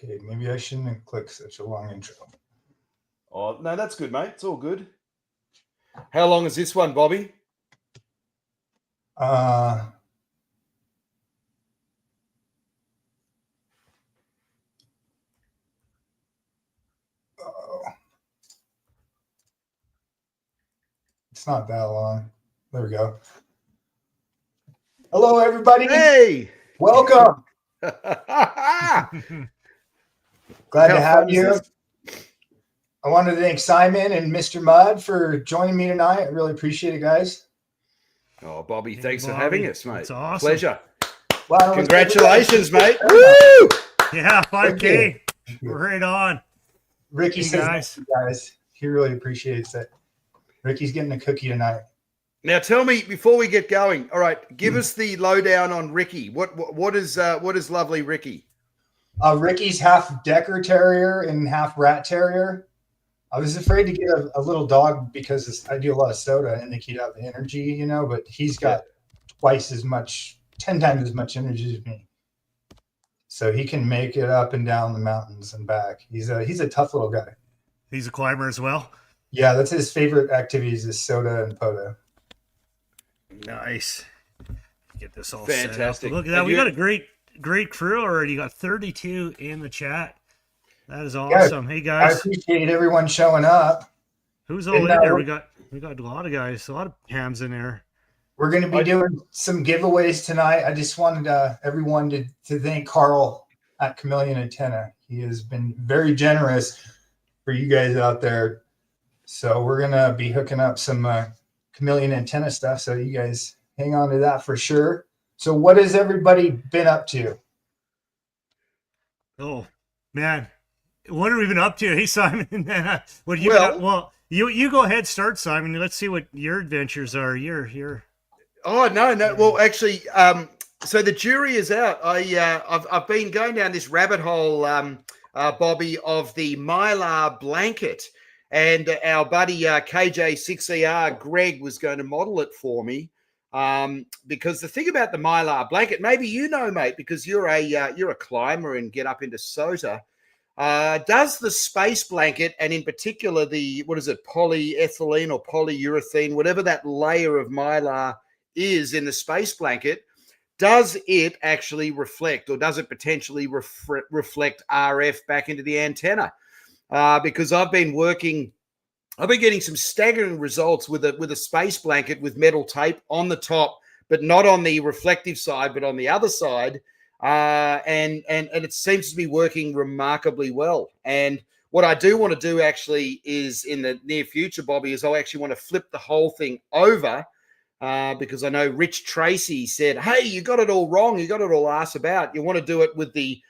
Okay, maybe I shouldn't have clicked such a long intro. Oh, no, that's good, mate. It's all good. How long is this one, Bobby? Oh. It's not that long. There we go. Hello, everybody. Hey! Welcome. Glad to have you. I wanted to thank Simon and Mr. Mudd for joining me tonight. I really appreciate it, guys. Oh, Bobby, thanks for having us, mate. It's awesome. Pleasure. Well, congratulations, mate. Woo! Yeah, 5K. Right on. Ricky says, guys, he really appreciates it. Ricky's getting a cookie tonight. Now, tell me before we get going. All right, give us the lowdown on Ricky. What is lovely Ricky? Ricky's half Decker Terrier and half Rat Terrier. I was afraid to get a little dog because I do a lot of SOTA and think he'd have the energy, you know, but he's got twice as much, 10 times as much energy as me. So he can make it up and down the mountains and back. He's a tough little guy. He's a climber as well? Yeah, that's his favorite activities is SOTA and POTA. Nice. Get this all fantastic. Set up. Look at that. We got a great crew already. You got 32 in the chat. That is awesome. Yeah, hey guys. I appreciate everyone showing up. Who's all in there? We got a lot of guys, a lot of hams in there. We're going to be doing some giveaways tonight. I just wanted everyone to thank Carl at Chameleon Antenna. He has been very generous for you guys out there. So we're going to be hooking up some Chameleon Antenna stuff. So you guys hang on to that for sure. So what has everybody been up to? Oh, man. What have we been up to? Hey, Simon. What you well, you go ahead, start, Simon. Let's see what your adventures are. You're Oh, no. Well, actually, so the jury is out. I've been going down this rabbit hole, Bobby, of the Mylar blanket. And our buddy KJ6ER, Greg, was going to model it for me. Because the thing about the Mylar blanket, maybe you know, mate, because you're a climber and get up into SOTA. Does the space blanket, and in particular the, polyethylene or polyurethane, whatever that layer of Mylar is in the space blanket, does it actually reflect, or does it potentially reflect RF back into the antenna? Because I've been getting some staggering results with a space blanket with metal tape on the top, but not on the reflective side, but on the other side. And it seems to be working remarkably well. And what I do want to do actually is in the near future, Bobby, is I actually want to flip the whole thing over because I know Rich Tracy said, hey, you got it all wrong. You got it all ass about. You want to do it with the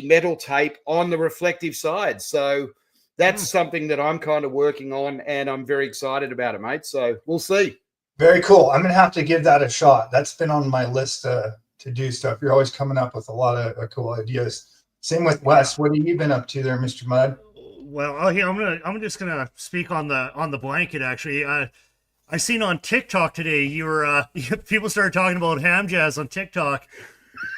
metal tape on the reflective side. So that's something that I'm kind of working on, and I'm very excited about it, mate. So we'll see. Very cool. I'm going to have to give that a shot. That's been on my list to do stuff. You're always coming up with a lot of cool ideas. Same with Wes. What have you been up to there, Mr. Mudd? Well, I'm just gonna speak on the blanket. Actually, I seen on TikTok today you were people started talking about ham jazz on TikTok,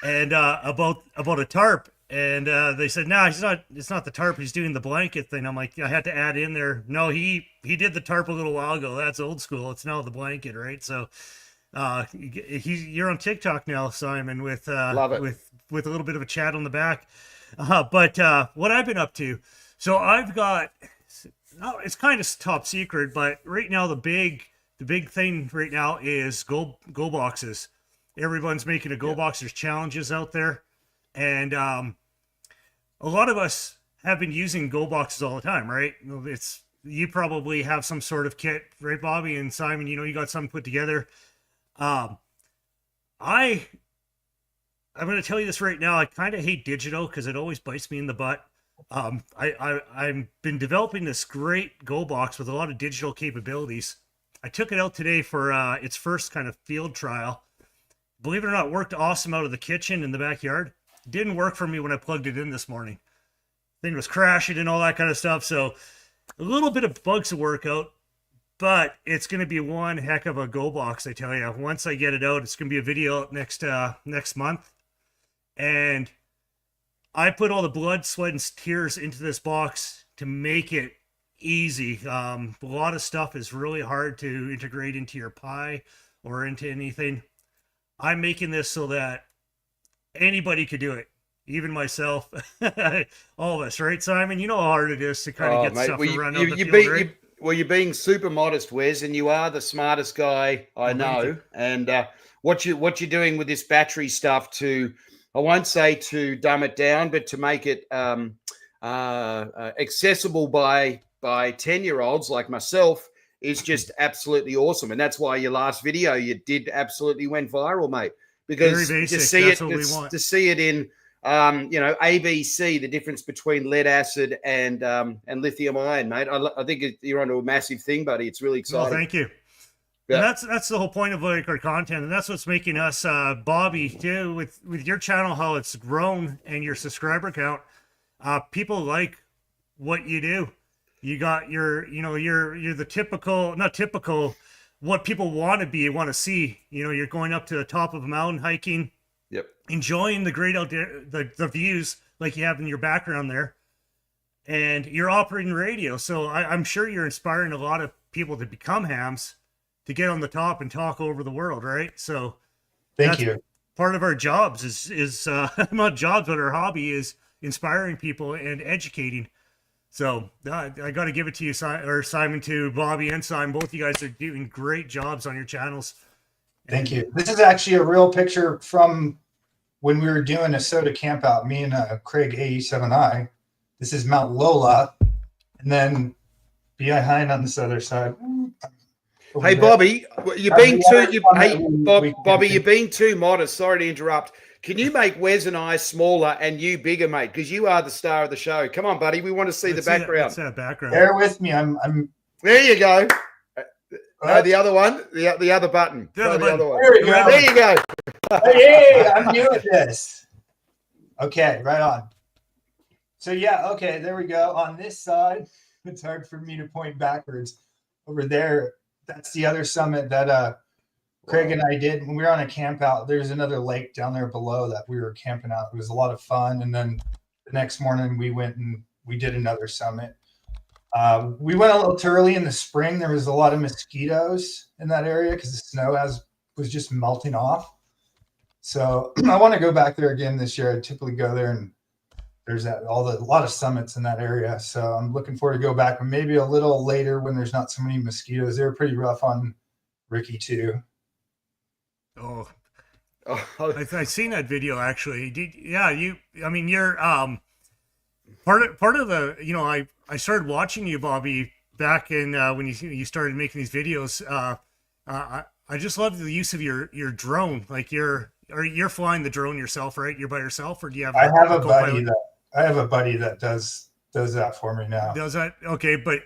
and about a tarp, and they said no, it's not the tarp. He's doing the blanket thing. I'm like, I had to add in there. No, he did the tarp a little while ago. That's old school. It's now the blanket, right? So. You're on TikTok now, Simon, with a little bit of a chat on the back. But what I've been up to, so I've got, it's kind of top secret, but right now the big thing right now is go boxes. Everyone's making a go box. There's challenges out there, and a lot of us have been using go boxes all the time, right? You probably have some sort of kit, right, Bobby and Simon? You know, you got something put together. I'm going to tell you this right now. I kind of hate digital because it always bites me in the butt. I've been developing this great Go box with a lot of digital capabilities. I took it out today for its first kind of field trial. Believe it or not, it worked awesome out of the kitchen in the backyard. It didn't work for me when I plugged it in this morning. Thing was crashing and all that kind of stuff. So a little bit of bugs to work out. But it's going to be one heck of a go box, I tell you. Once I get it out, it's going to be a video out next month. And I put all the blood, sweat, and tears into this box to make it easy. A lot of stuff is really hard to integrate into your pie or into anything. I'm making this so that anybody could do it, even myself, all of us, right, Simon? You know how hard it is to kind of get stuff around the field, right? Well, you're being super modest, Wes, and you are the smartest guy I know. And what you're doing with this battery stuff to, I won't say to dumb it down, but to make it accessible by 10-year-olds like myself is just absolutely awesome. And that's why your last video you did absolutely went viral, mate. Because to see it in ABC, the difference between lead acid and lithium ion, mate. I think you're onto a massive thing, buddy. It's really exciting. Well, thank you. Yeah. And that's the whole point of like our content, and that's what's making us, Bobby, too, with your channel, how it's grown and your subscriber count. People like what you do. You got you're the typical, not typical, what people want to see. You're going up to the top of a mountain hiking. Yep. Enjoying the great out there, the views like you have in your background there, and you're operating radio. So I'm sure you're inspiring a lot of people to become hams, to get on the top and talk over the world, right? So thank you. Part of our jobs is not jobs, but our hobby is inspiring people and educating. So I got to give it to you, Simon, to Bobby and Simon. Both of you guys are doing great jobs on your channels. Thank you. This is actually a real picture from when we were doing a SOTA camp out, me and Craig AE7I. This is Mount Lola, and then behind on this other side. Hey, Bobby, you're being Bobby, you're being too modest. Sorry to interrupt. Can you make Wes and I smaller and you bigger, mate? Because you are the star of the show. Come on, buddy. We want to see the background. That's that background. Bear with me. I'm. There you go. The other one. The other button. The other one. There we go. There you go. Hey, I'm new at this. Okay, right on. So yeah, okay, there we go. On this side, it's hard for me to point backwards. Over there, that's the other summit that Craig and I did when we were on a camp out. There's another lake down there below that we were camping out. It was a lot of fun. And then the next morning we went and we did another summit. We went a little too early in the spring. There was a lot of mosquitoes in that area because the snow was just melting off. So I want to go back there again this year. I typically go there, and there's a lot of summits in that area. So I'm looking forward to go back, but maybe a little later when there's not so many mosquitoes. They were pretty rough on Ricky too. Oh, I've seen that video actually. You're part of the, I started watching you, Bobby, back in when you started making these videos. I just love the use of your drone. Like you're flying the drone yourself, right? You're by yourself, or do you have? I have a buddy that does that for me now. Does that? Okay, but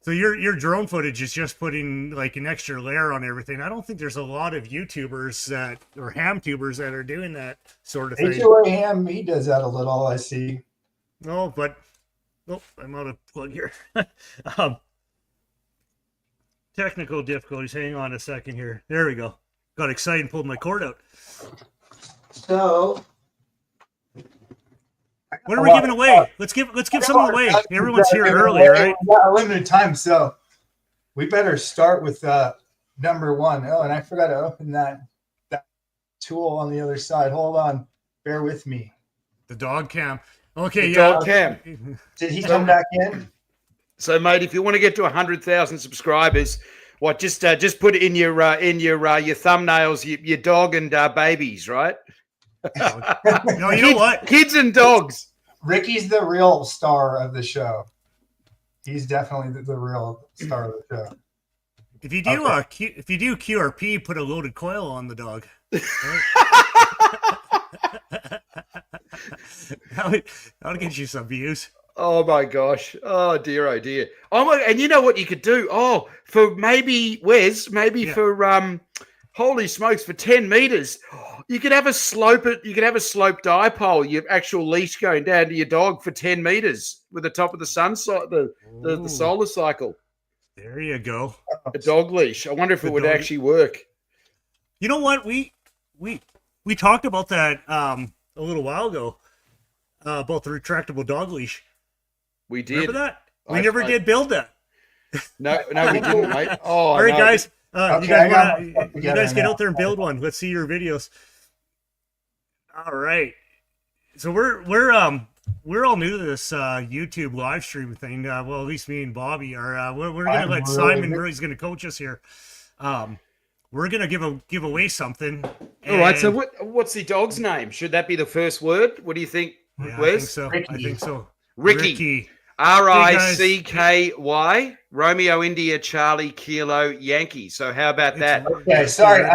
so your drone footage is just putting like an extra layer on everything. I don't think there's a lot of YouTubers or ham tubers that are doing that sort of thing. HOA Ham, he does that a little, I see. No, but I'm out of plug here. Technical difficulties. Hang on a second here. There we go. Got excited and pulled my cord out. So, what are we giving away? Let's give something away. Everyone's here early, right? We got a limited time, so we better start with number one. Oh, and I forgot to open that tool on the other side. Hold on, bear with me. The dog cam. Okay, Dog cam. Did he come back in? So, mate, if you want to get to 100,000 subscribers, just put it in your thumbnails, your dog and babies, right? No, you know what? Kids and dogs. Ricky's the real star of the show. He's definitely the real star of the show. If you do if you do QRP, put a loaded coil on the dog. Right? That'll get you some views. Oh my gosh. Oh dear, oh dear. And you know what you could do? Oh, for maybe Wes, for holy smokes, for 10 meters, you could have a slope dipole, your actual leash going down to your dog for 10 meters with the top of the sun the solar cycle. There you go. A dog leash. I wonder if it would actually work. You know what? We talked about that a little while ago. about the retractable dog leash. We did. Remember that? We never did build that. No, we didn't, mate. Oh, all right, no. guys. Okay, you guys get out there and build one. Let's see your videos. All right. So we're all new to this YouTube live stream thing. Well, at least me and Bobby are. We're gonna let Simon really's gonna coach us here. We're gonna give away something. All right. So what's the dog's name? Should that be the first word? What do you think, Yeah, Wes? I think so. Ricky. RICKY. Romeo India Charlie Kilo Yankee. So how about that? Okay, sorry.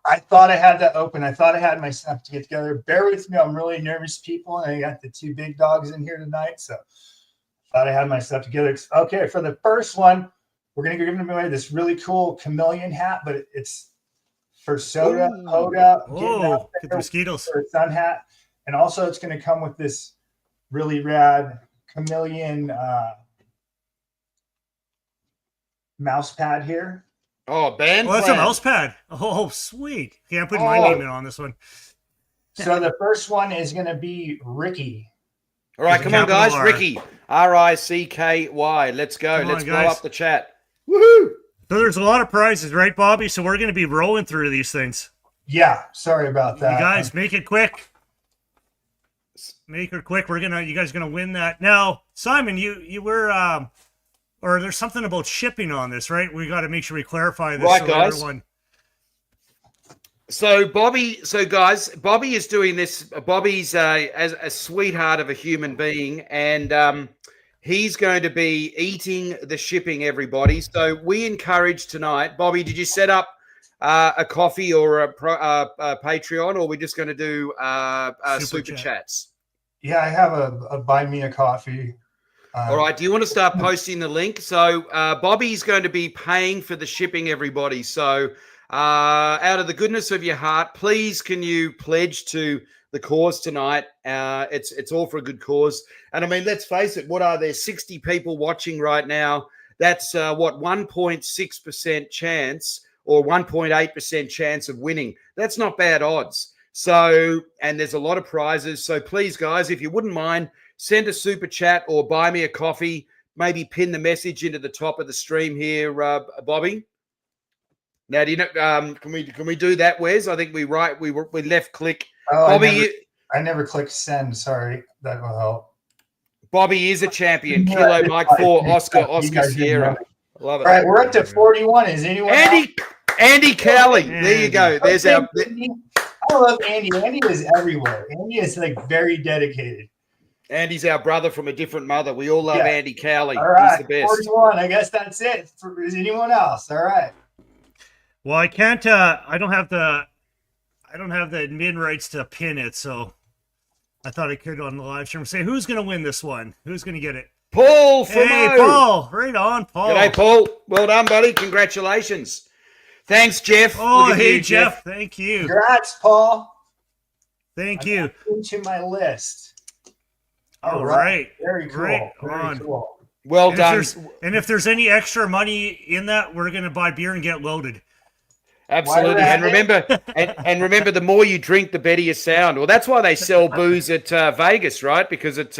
I thought I had that open. I thought I had my stuff to get together. Bear with me. I'm really nervous, people, and I got the 2 big dogs in here tonight, so I thought I had my stuff together. Okay, for the first one, we're going to give away this really cool chameleon hat, but it's for SOTA, POTA, get the mosquitoes. For a sun hat. And also it's going to come with this really rad chameleon mouse pad here. Oh, band. Oh, that's a mouse pad. Oh, sweet. Okay, I'm putting my name in on this one. So the first one is going to be Ricky. All right, come on, guys. Ricky. RICKY. Let's go. Let's blow up the chat. Woohoo! So there's a lot of prizes, right, Bobby? So we're going to be rolling through these things. Yeah, sorry about that. You guys, make it quick. Make it quick. You guys gonna win that. Now, Simon, you were or there's something about shipping on this, right? We got to make sure we clarify this. Right, guys. So guys, Bobby is doing this. Bobby's as a sweetheart of a human being, and he's going to be eating the shipping, everybody. So we encourage tonight. Bobby, did you set up a coffee or a Patreon, or we're just going to do super chats? Yeah, I have a buy me a coffee. All right. Do you want to start posting the link? So Bobby's going to be paying for the shipping, everybody. So out of the goodness of your heart, please can you pledge to the cause tonight? It's all for a good cause. And I mean, let's face it. What are there? 60 people watching right now. That's 1.6% chance or 1.8% chance of winning. That's not bad odds. So, and there's a lot of prizes. So please, guys, if you wouldn't mind, send a super chat or buy me a coffee. Maybe pin the message into the top of the stream here, Bobby. Now, do you know? Can we do that, Wes? I think we left click. Oh, Bobby, I never clicked send. Sorry, that will help. Bobby is a champion. Kilo Mike 4 Oscar Sierra. Love it. All right, we're up to 41. Is anyone? Andy Cowley. There you go. There's our. I love Andy. Andy is everywhere. Andy is like very dedicated. Andy's our brother from a different mother. We all love Andy Cowley. All right, he's the best. 41. I guess that's it. Is anyone else? All right. Well, I can't. I don't have the admin rights to pin it, so I thought I could on the live stream say who's going to win this one. Who's going to get it? Paul. Hey, Paul. Right on, Paul. G'day, Paul. Well done, buddy. Congratulations. Thanks, Jeff. Oh, hey, Jeff. Thank you. Congrats, Paul. Thank you. Into my list. All right. Very cool. Right Very cool. Well done. And if there's any extra money in that, we're going to buy beer and get loaded. Absolutely. And remember, and remember, the more you drink, the better you sound. Well, that's why they sell booze at Vegas, right? Because it's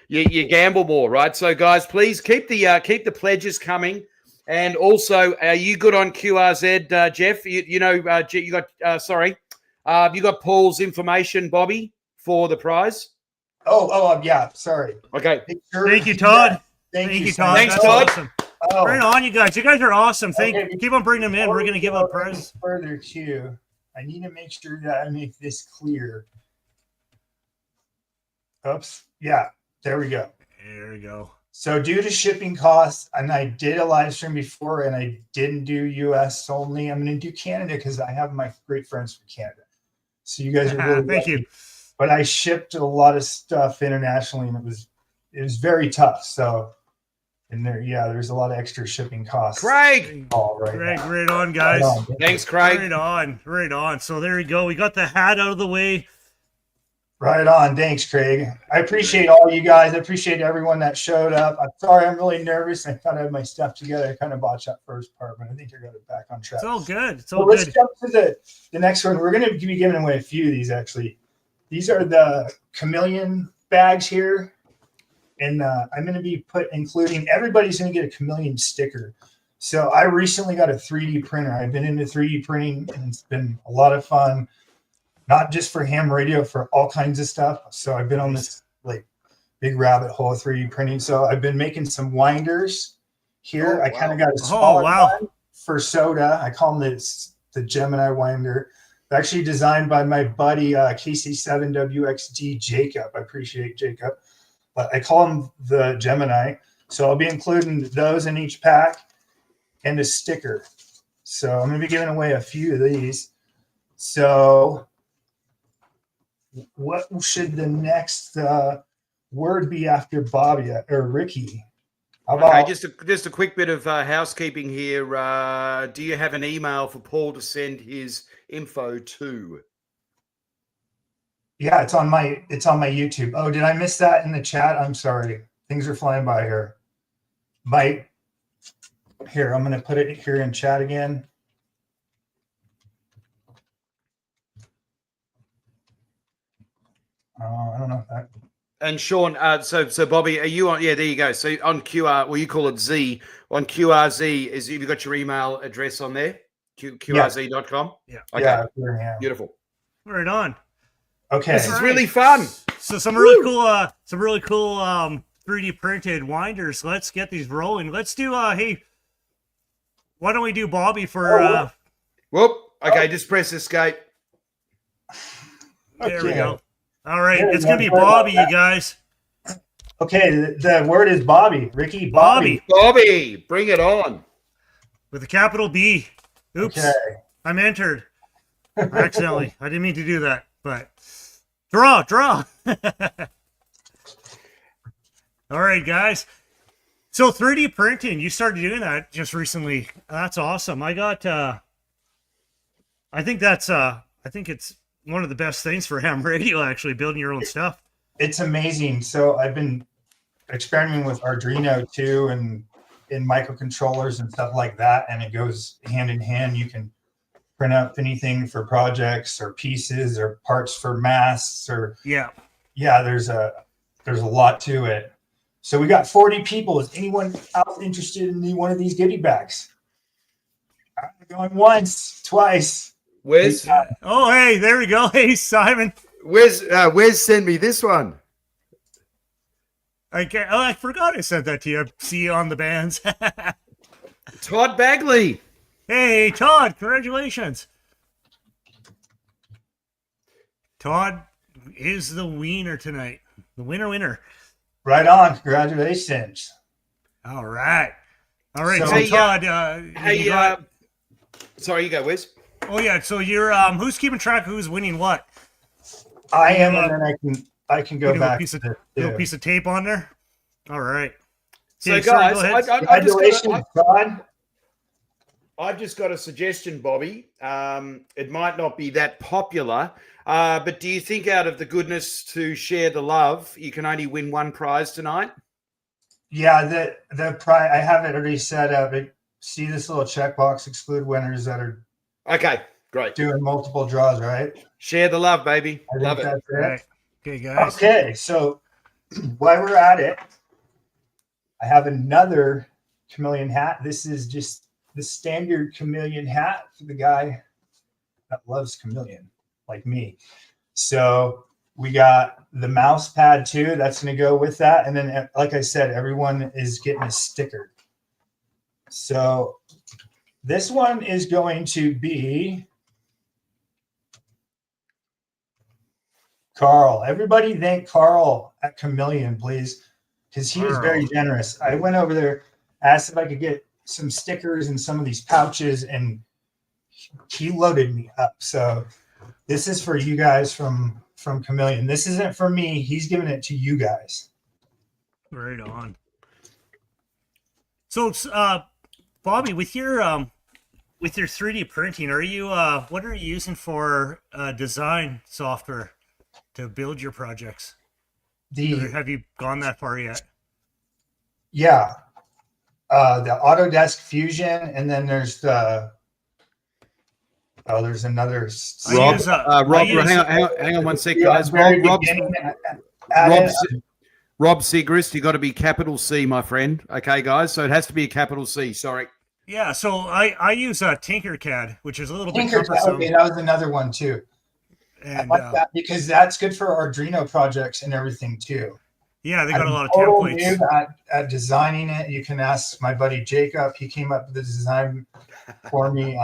you gamble more, right? So, guys, please keep the pledges coming. And also, are you good on QRZ, Jeff? You got Paul's information, Bobby, for the prize? Yeah. Sorry. Okay. Thank you, Todd. Thank you, Todd. Thanks, That's Todd. Awesome. Right on, you guys. You guys are awesome. Keep on bringing them in. We're going to give out prizes. Further too, I need to make sure that I make this clear. Oops. Yeah. There we go. There we go. So due to shipping costs, and I did a live stream before, and I didn't do US only. I'm going to do Canada because I have my great friends from Canada. So you guys are really thank you. But I shipped a lot of stuff internationally, and it was very tough. So, and there's a lot of extra shipping costs. Craig, right on, guys. Right on. Thanks, Craig. Right on. So there you go. We got the hat out of the way. Right on. Thanks, Craig. I appreciate all you guys. I appreciate everyone that showed up. I'm sorry, I'm really nervous. I thought I had my stuff together. I kind of botched that first part, but I think I got it back on track. It's all good. Let's jump to the next one. We're going to be giving away a few of these, actually. These are the Chameleon bags here, and I'm going to be including everybody's going to get a Chameleon sticker. So I recently got a 3D printer. I've been into 3D printing, and it's been a lot of fun, not just for ham radio, for all kinds of stuff. So I've been on this like big rabbit hole of 3D printing. So I've been making some winders here. I kind of got a smaller one for SOTA. I call them the Gemini winder. Actually designed by my buddy KC7WXD Jacob. I appreciate Jacob, but I call him the Gemini. So I'll be including those in each pack and a sticker. So I'm going to be giving away a few of these. So what should the next word be after Bobby or Ricky? How about just a quick bit of housekeeping here. Do you have an email for Paul to send his info to? Yeah, it's on my YouTube. Oh, did I miss that in the chat? I'm sorry. Things are flying by here. Here, I'm going to put it here in chat again. I don't know if that. And Sean, so Bobby, are you on? Yeah, there you go. So on QR, well, you call it Z. On QRZ, have you got your email address on there? QRZ.com? Yeah. Okay. Yeah. Beautiful. Right on. Okay. This is really fun. So some really cool 3D printed winders. Let's get these rolling. Let's do hey, why don't we do Bobby for Whoop. Okay, just press escape. There we go. All right, it's gonna be Bobby, you guys. Okay, the word is Bobby. Ricky, Bobby, bring it on. with a capital B. Oops, okay. I'm entered accidentally. I didn't mean to do that, but draw. All right, guys. So 3D printing, you started doing that just recently. That's awesome. I think it's one of the best things for ham radio, actually, building your own stuff. It's amazing. So I've been experimenting with Arduino too, and in microcontrollers and stuff like that, and it goes hand in hand. You can print out anything for projects or pieces or parts for masts or yeah. There's a lot to it. So we got 40 people. Is anyone else interested in one of these goodie bags? I'm going once, twice. Where's? Oh, hey, there we go. Hey, Simon. Where's send me this one? Okay. Oh, I forgot I sent that to you. I see you on the bands. Todd Bagley. Hey, Todd. Congratulations. Todd is the wiener tonight. The winner. Right on. Congratulations. All right. So hey, Todd, sorry, you go, Wiz. Oh yeah, so you're who's keeping track of who's winning what? I am, and then I can go back. Little piece of tape on there. All right. So guys, congratulations, Todd. I've just got a suggestion, Bobby. It might not be that popular, but do you think out of the goodness to share the love, you can only win one prize tonight? Yeah, the prize, I have it already set up. See this little checkbox, exclude winners that are great. Doing multiple draws, right? Share the love, baby. Love it. That's it. Right. Okay, guys. Okay, so while we're at it, I have another Chameleon hat. This is just the standard Chameleon hat for the guy that loves Chameleon, like me. So we got the mouse pad too. That's going to go with that. And then, like I said, everyone is getting a sticker. So this one is going to be Carl. Everybody thank Carl at Chameleon, please, because he was very generous. I went over there, asked if I could get some stickers and some of these pouches, and he loaded me up. So this is for you guys from Chameleon. This isn't for me. He's giving it to you guys. Right on. So, Bobby, with your 3D printing, are you what are you using for design software to build your projects? Or have you gone that far yet? Yeah, the Autodesk Fusion, and then there's the there's another. Rob, hang on 1 second, guys. Rob Sigrist, you got to be capital C, my friend. Okay, guys. So it has to be a capital C. Sorry. Yeah, so I use Tinkercad, which is a little bit Tinkercad, cumbersome. okay, that was another one too. And I like that because that's good for Arduino projects and everything too. yeah, they got a lot of total templates. noob at designing it. You can ask my buddy Jacob. He came up with the design for me.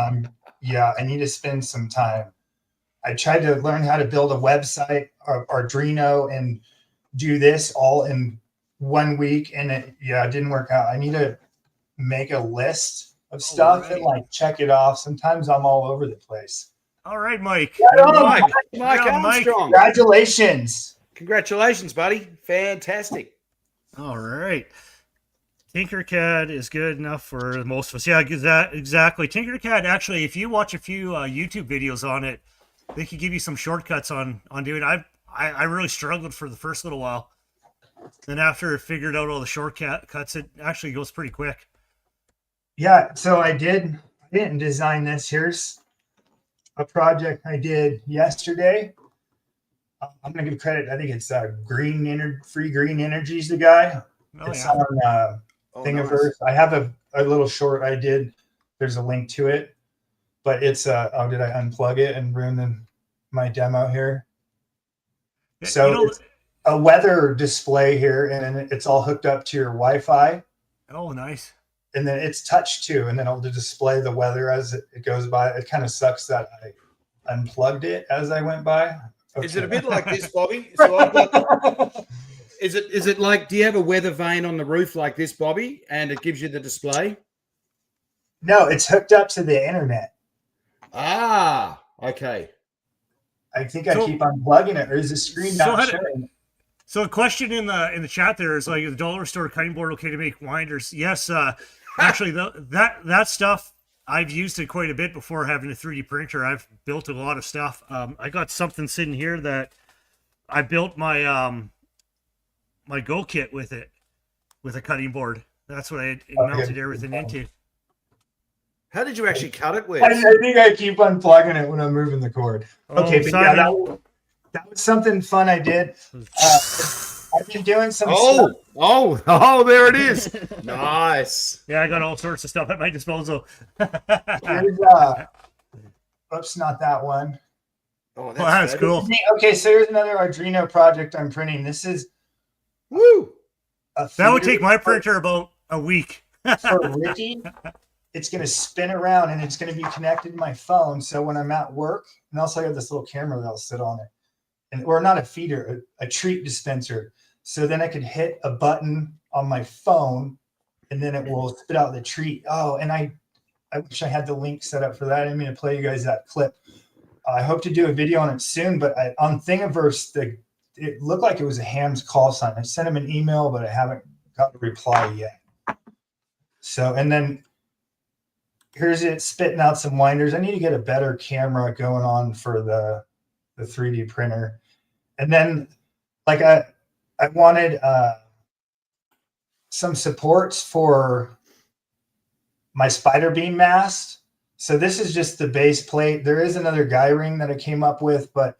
Yeah, I need to spend some time. I tried to learn how to build a website, Arduino, and do this all in 1 week, and it didn't work out. I need to make a list of stuff and like check it off. Sometimes I'm all over the place. All right, Mike. Mike Armstrong. Congratulations. Congratulations, buddy. Fantastic. All right. Tinkercad is good enough for most of us. Yeah, exactly. Tinkercad, actually, if you watch a few YouTube videos on it, they could give you some shortcuts on doing it. I really struggled for the first little while. Then after I figured out all the shortcuts, it actually goes pretty quick. Yeah, so I didn't design this. Here's a project I did yesterday. I'm going to give credit. I think it's Free Green Energy's the guy. It's on Thingiverse. Nice. I have a little short I did. There's a link to it. But it's did I unplug it and ruin my demo here? So it's a weather display here, and it's all hooked up to your Wi-Fi. Oh, nice. And then it's touch too, and then it'll display the weather as it goes by. It kind of sucks that I unplugged it as I went by. Okay. Is it a bit like this, Bobby? So I've got, is it like, do you have a weather vane on the roof like this, Bobby, and it gives you the display? No, it's hooked up to the internet. Ah, okay. I think I keep unplugging it, or is the screen not showing? So a question in the chat there is like, the dollar store cutting board okay to make winders? Yes, actually that stuff I've used it quite a bit before having a 3D printer. I've built a lot of stuff. I got something sitting here that I built my my Go kit with it, with a cutting board. That's what I mounted everything into. How did you actually cut it with? I think I keep unplugging it when I'm moving the cord. Okay, but yeah, that was something fun I did. I've been doing some stuff. Oh, there it is. Nice. Yeah, I got all sorts of stuff at my disposal. Here's, oops, not that one. Oh, that's cool. Okay, so here's another Arduino project I'm printing. This is that would take my printer about a week. For Ricky, it's going to spin around and it's going to be connected to my phone. So when I'm at work, and also I have this little camera that'll sit on it. Or not a feeder, a treat dispenser. So then I could hit a button on my phone and then it will spit out the treat. Oh, and I wish I had the link set up for that. I'm going to play you guys that clip. I hope to do a video on it soon, but on Thingiverse, it looked like it was a Ham's call sign. I sent him an email, but I haven't got a reply yet. So, and then here's it spitting out some winders. I need to get a better camera going on for the 3D printer. And then like I wanted some supports for my spider beam mast. So this is just the base plate. There is another guy ring that I came up with, but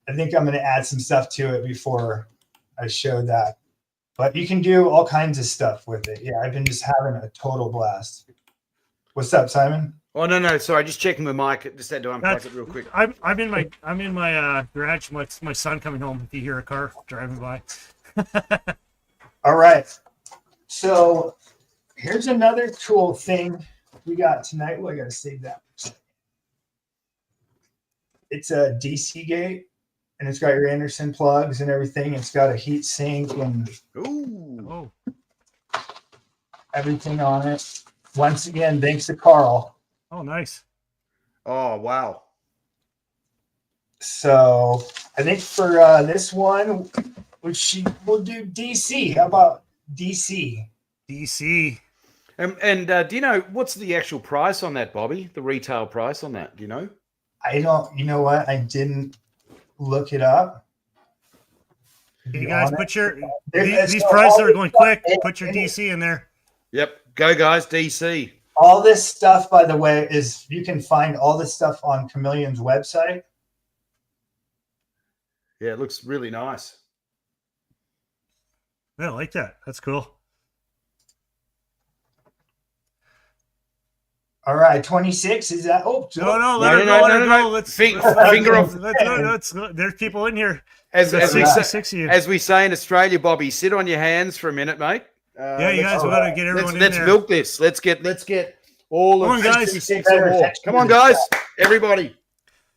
I think I'm going to add some stuff to it before I show that. But you can do all kinds of stuff with it. Yeah, I've been just having a total blast. What's up, Simon? Oh no, sorry, just checking the mic. Just had to unplug it real quick. I'm in my garage. My son coming home. If you hear a car driving by. All right. So here's another cool thing we got tonight. Well, I gotta save that. It's a DC gate, and it's got your Anderson plugs and everything. It's got a heat sink and everything on it. Once again, thanks to Carl. Oh, nice. Oh, wow. So I think for this one, we'll do DC. How about DC? DC. And do you know what's the actual price on that, Bobby? The retail price on that? Do you know? I don't. You know what? I didn't look it up. You guys put your these prices are going quick. Put your DC in there. Yep. Go, guys. DC. All this stuff, by the way, is you can find all this stuff on Chameleon's website. Yeah, it looks really nice. I like that. That's cool. All right, 26 is that? Oh, No, let her go. Let's finger off. There's people in here. As we 66 of you. as we say in Australia, Bobby, sit on your hands for a minute, mate. Yeah, you guys, we gotta get everyone in there. Let's milk this. Let's get all Come of on, guys. 66 or more. Come on, guys, everybody.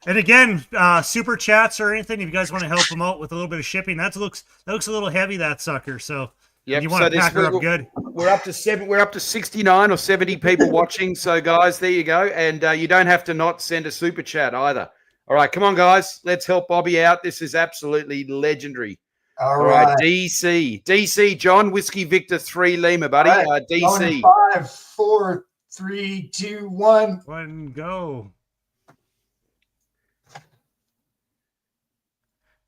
And again, super chats or anything, if you guys want to help them out with a little bit of shipping, that looks a little heavy, that sucker. So you want to pack her up good. We're up to 69 or 70 people watching. So guys, there you go. And you don't have to not send a super chat either. All right, come on, guys. Let's help Bobby out. This is absolutely legendary. All right, DC, John, Whiskey Victor 3 Lima, buddy. Right. DC. 5, 4, 3, 2, 1. One, go.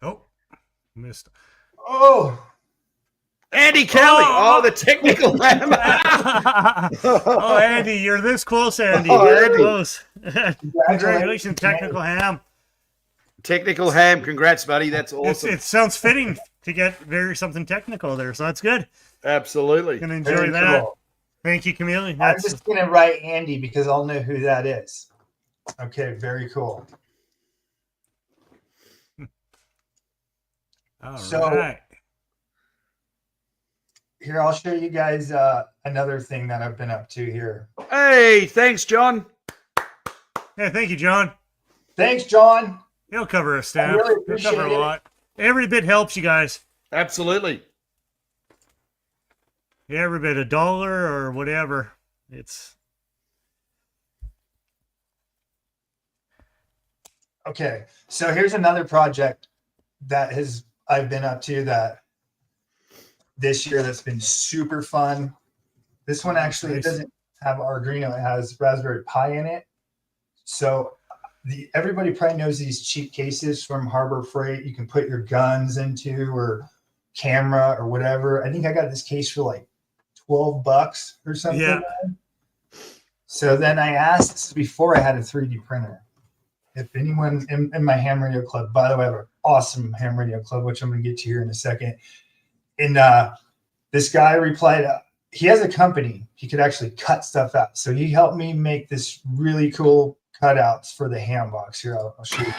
Oh, missed. Oh, Andy Kelly. Oh, the technical ham. Oh, Andy, you're this close, Andy. Oh, You're Andy. close. Congratulations, technical ham. Technical ham. Congrats, buddy. That's awesome. It sounds fitting to get something technical there, so that's good. Absolutely. Gonna enjoy very that. cool. Thank you, Chameleon. I'm just going to write Andy because I'll know who that is. Okay, very cool. All So- right. Here, I'll show you guys another thing that I've been up to here. Hey, thanks, John. Yeah, thank you, John. Thanks, John. He'll cover a staff. really He'll appreciate cover a it. lot. Every bit helps you guys. Absolutely. Every bit, $1 or whatever. It's Okay, so here's another project that I've been up to that this year that's been super fun. This one actually Nice. it doesn't have Arduino; it has Raspberry Pi in it. So everybody probably knows these cheap cases from Harbor Freight. You can put your guns into or camera or whatever. I think I got this case for like $12 or something. Yeah. So then I asked before I had a 3D printer. If anyone in my ham radio club, by the way, I have an awesome ham radio club, which I'm going to get to here in a second. And this guy replied, he has a company. He could actually cut stuff out. So he helped me make this really cool cutouts for the ham box. Here, I'll show you.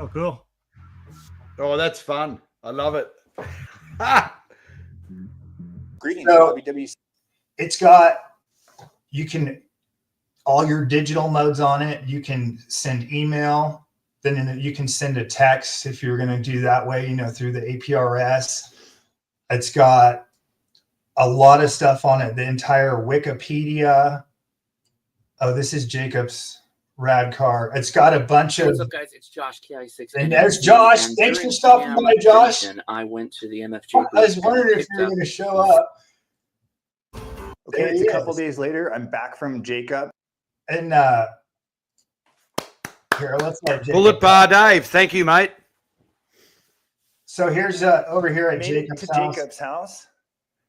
oh cool. Oh, that's fun. I love it. Greetings, So- WWC. It's got, you can, all your digital modes on it. You can send email. Then you can send a text if you're going to do that way, through the APRS. It's got a lot of stuff on it. The entire Wikipedia. Oh, this is Jacob's rad car. It's got a bunch of. What's up, guys? It's Josh KI6. And there's Josh. And Thanks during for stopping by, Josh. Cam I went to the MFG. I was booth wondering and if you were picked going up- to show up. Okay, There it's he a couple is. days later. I'm back from Jacob. And here, let's let Jacob. Bullet Bar Dave. Thank you, mate. So here's over here at Made it Jacob's to house. Jacob's house.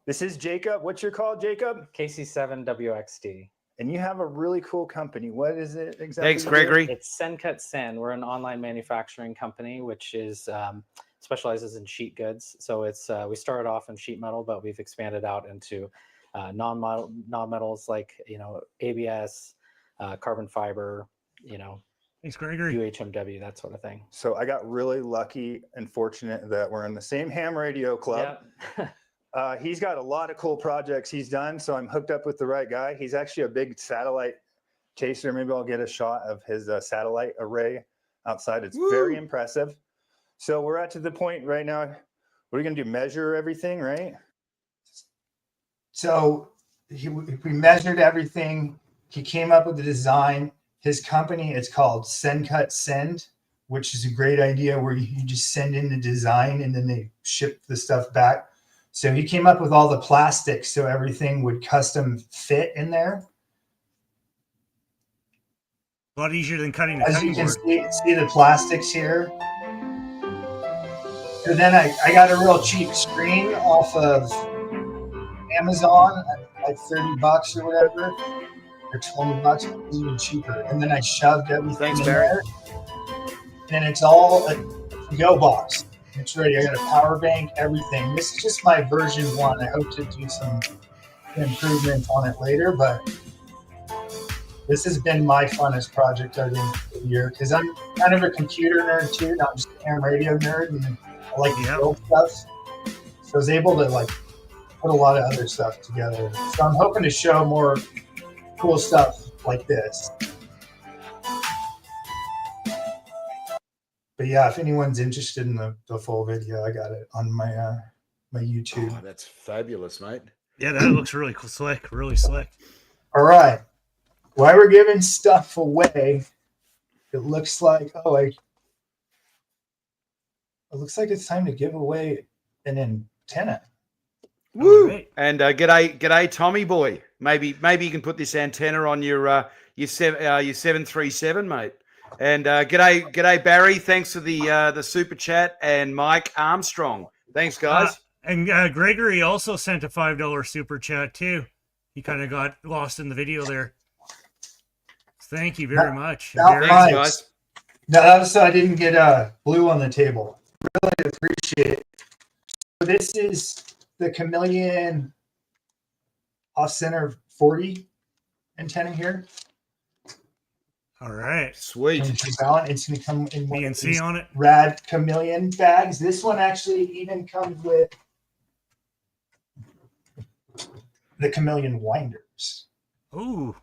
This is Jacob. What's your call, Jacob? KC7WXD. And you have a really cool company. What is it exactly? Thanks, you do? Gregory. It's SendCut Send. We're an online manufacturing company which is specializes in sheet goods. So it's we started off in sheet metal, but we've expanded out into non-metals like ABS, carbon fiber, Thanks, Gregory. UHMW, that sort of thing. So I got really lucky and fortunate that we're in the same ham radio club. Yeah. He's got a lot of cool projects he's done, so I'm hooked up with the right guy. He's actually a big satellite chaser. Maybe I'll get a shot of his satellite array outside. It's very impressive. So we're at to the point right now. What are we going to do? Measure everything, right? So we measured everything. He came up with the design. His company, it's called SendCut Send, which is a great idea where you just send in the design and then they ship the stuff back. So he came up with all the plastics so everything would custom fit in there. A lot easier than cutting a As cutting you can board. see the plastics here. So then I got a real cheap screen off of Amazon at like $30 or whatever, or $20, even cheaper. And then I shoved everything Thanks, in Barry. there. And it's all a to-go box. It's ready. I got a power bank, everything. This is just my version 1. I hope to do some improvements on it later, but this has been my funnest project I think of the year because I'm kind of a computer nerd too, not just a ham radio nerd, and I like to build stuff. So I was able to like put a lot of other stuff together. So I'm hoping to show more cool stuff like this. But yeah, if anyone's interested in the full video, I got it on my my YouTube. Oh, that's fabulous, mate. Yeah, that looks really cool, slick, really slick. All right. While we're giving stuff away, it looks like it looks like it's time to give away an antenna. Woo! Right. And g'day, Tommy boy. Maybe you can put this antenna on your 737, mate. And g'day, Barry. Thanks for the super chat, and Mike Armstrong. Thanks, guys. And Gregory also sent a $5 super chat too. He kind of got lost in the video there. Thank you very much. Thanks, guys. No, that was so I didn't get blue on the table. Really appreciate it. So this is the Chameleon off-center 40 antenna here. All right. Sweet. It's going to come in one of BNC these on it. rad Chameleon bags. This one actually even comes with the Chameleon winders. Ooh.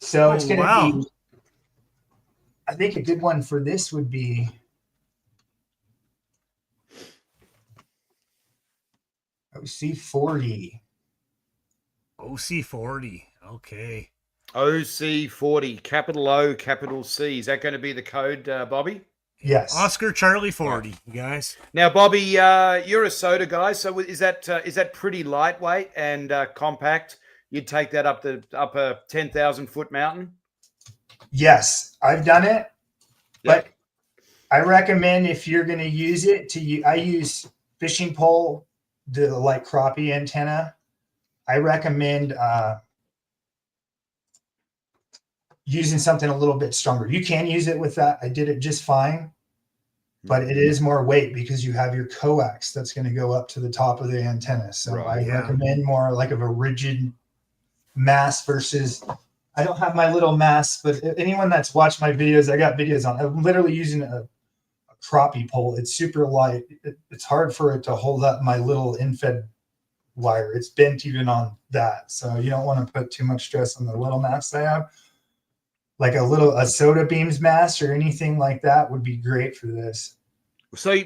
So it's going to wow. be, I think a good one for this would be OC40. OC40. Okay. OC40, capital O, capital C. Is that going to be the code, Bobby? Yes. Oscar Charlie 40, you guys. Now, Bobby, you're a SOTA guy, so is that pretty lightweight and compact? You'd take that up a 10,000-foot mountain? Yes, I've done it, Yep. but I recommend if you're going to use it I use fishing pole, the like crappie antenna. I recommend using something a little bit stronger. You can use it with that. I did it just fine, but it is more weight because you have your coax that's going to go up to the top of the antenna. So Right, I recommend more like of a rigid mass versus, I don't have my little mass, but anyone that's watched my videos, I got videos on, I'm literally using a crappie pole. It's super light. It's hard for it to hold up my little infed wire. It's bent even on that. So you don't want to put too much stress on the little mass I have. Like a SOTA beams mass or anything like that would be great for this. So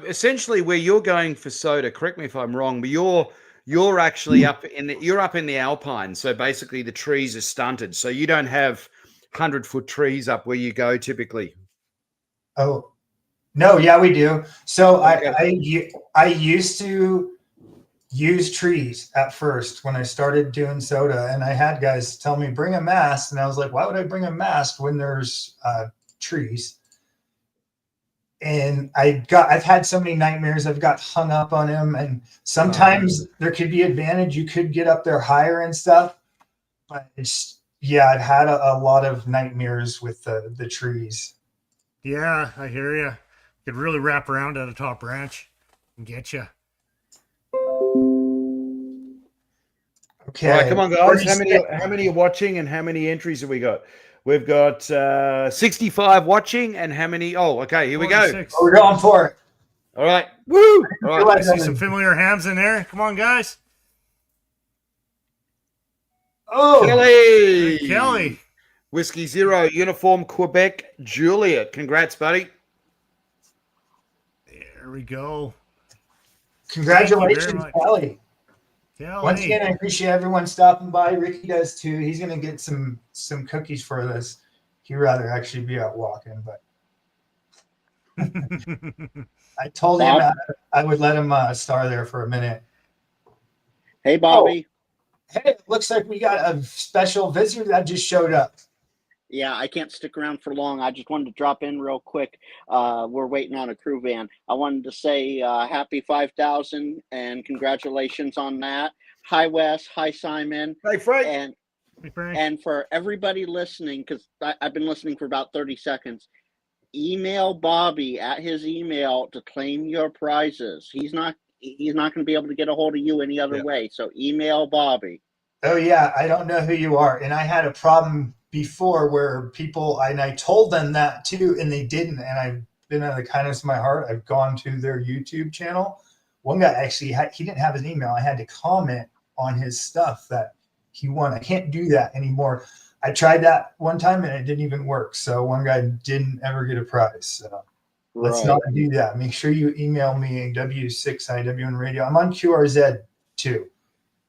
essentially, where you're going for SOTA, correct me if I'm wrong, but you're actually up in the Alpine. So basically, the trees are stunted. So you don't have 100-foot trees up where you go typically. Oh, no, yeah, we do. So Okay. I used to use trees at first when I started doing SOTA, and I had guys tell me bring a mast, and I was like, why would I bring a mast when there's trees? And I've had so many nightmares. I've got hung up on them, and sometimes there could be advantage. You could get up there higher and stuff, but I've had a lot of nightmares with the trees. Yeah, I hear you. Could really wrap around at a top branch and get you. Okay. All right, come on, guys. How many are watching, and how many entries have we got? We've got 65 watching, and how many? Oh, okay, here we go. 46. We're going for it. All right, woo! All right, I see some familiar hams in there. Come on, guys. Oh, Kelly. Whiskey Zero, Uniform Quebec, Juliet. Congrats, buddy. There we go. congratulations, much. Kelly. Kelly. Once again, I appreciate everyone stopping by. Ricky does too. He's gonna get some cookies for this. He'd rather actually be out walking, but I told him I would let him star there for a minute. Hey, Bobby. Hey, it looks like we got a special visitor that just showed up. Yeah, I can't stick around for long. I just wanted to drop in real quick. We're waiting on a crew van. I wanted to say happy 5,000 and congratulations on that. Hi, Wes. Hi, Simon. Hey, Frank. And for everybody listening, because I've been listening for about 30 seconds, email Bobby at his email to claim your prizes. He's not going to be able to get a hold of you any other way. So email Bobby. Oh yeah, I don't know who you are, and I had a problem before where people, and I told them that too, and they didn't. And I've been out of the kindness of my heart, I've gone to their YouTube channel. One guy actually he didn't have his email. I had to comment on his stuff that he won. I can't do that anymore. I tried that one time and it didn't even work. So one guy didn't ever get a prize. So let's not do that. Make sure you email me W6IWN Radio. I'm on QRZ too.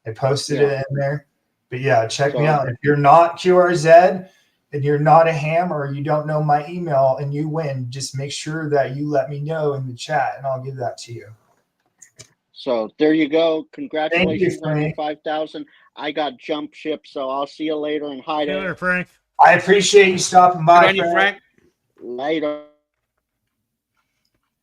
I posted it in there. But yeah, check me out. If you're not QRZ and you're not a ham or you don't know my email and you win, just make sure that you let me know in the chat and I'll give that to you. So there you go. Congratulations on Frank. 5,000. I got jump ship, so I'll see you later and hi See you to later, Frank. I appreciate you stopping by. Good on you, Frank. later.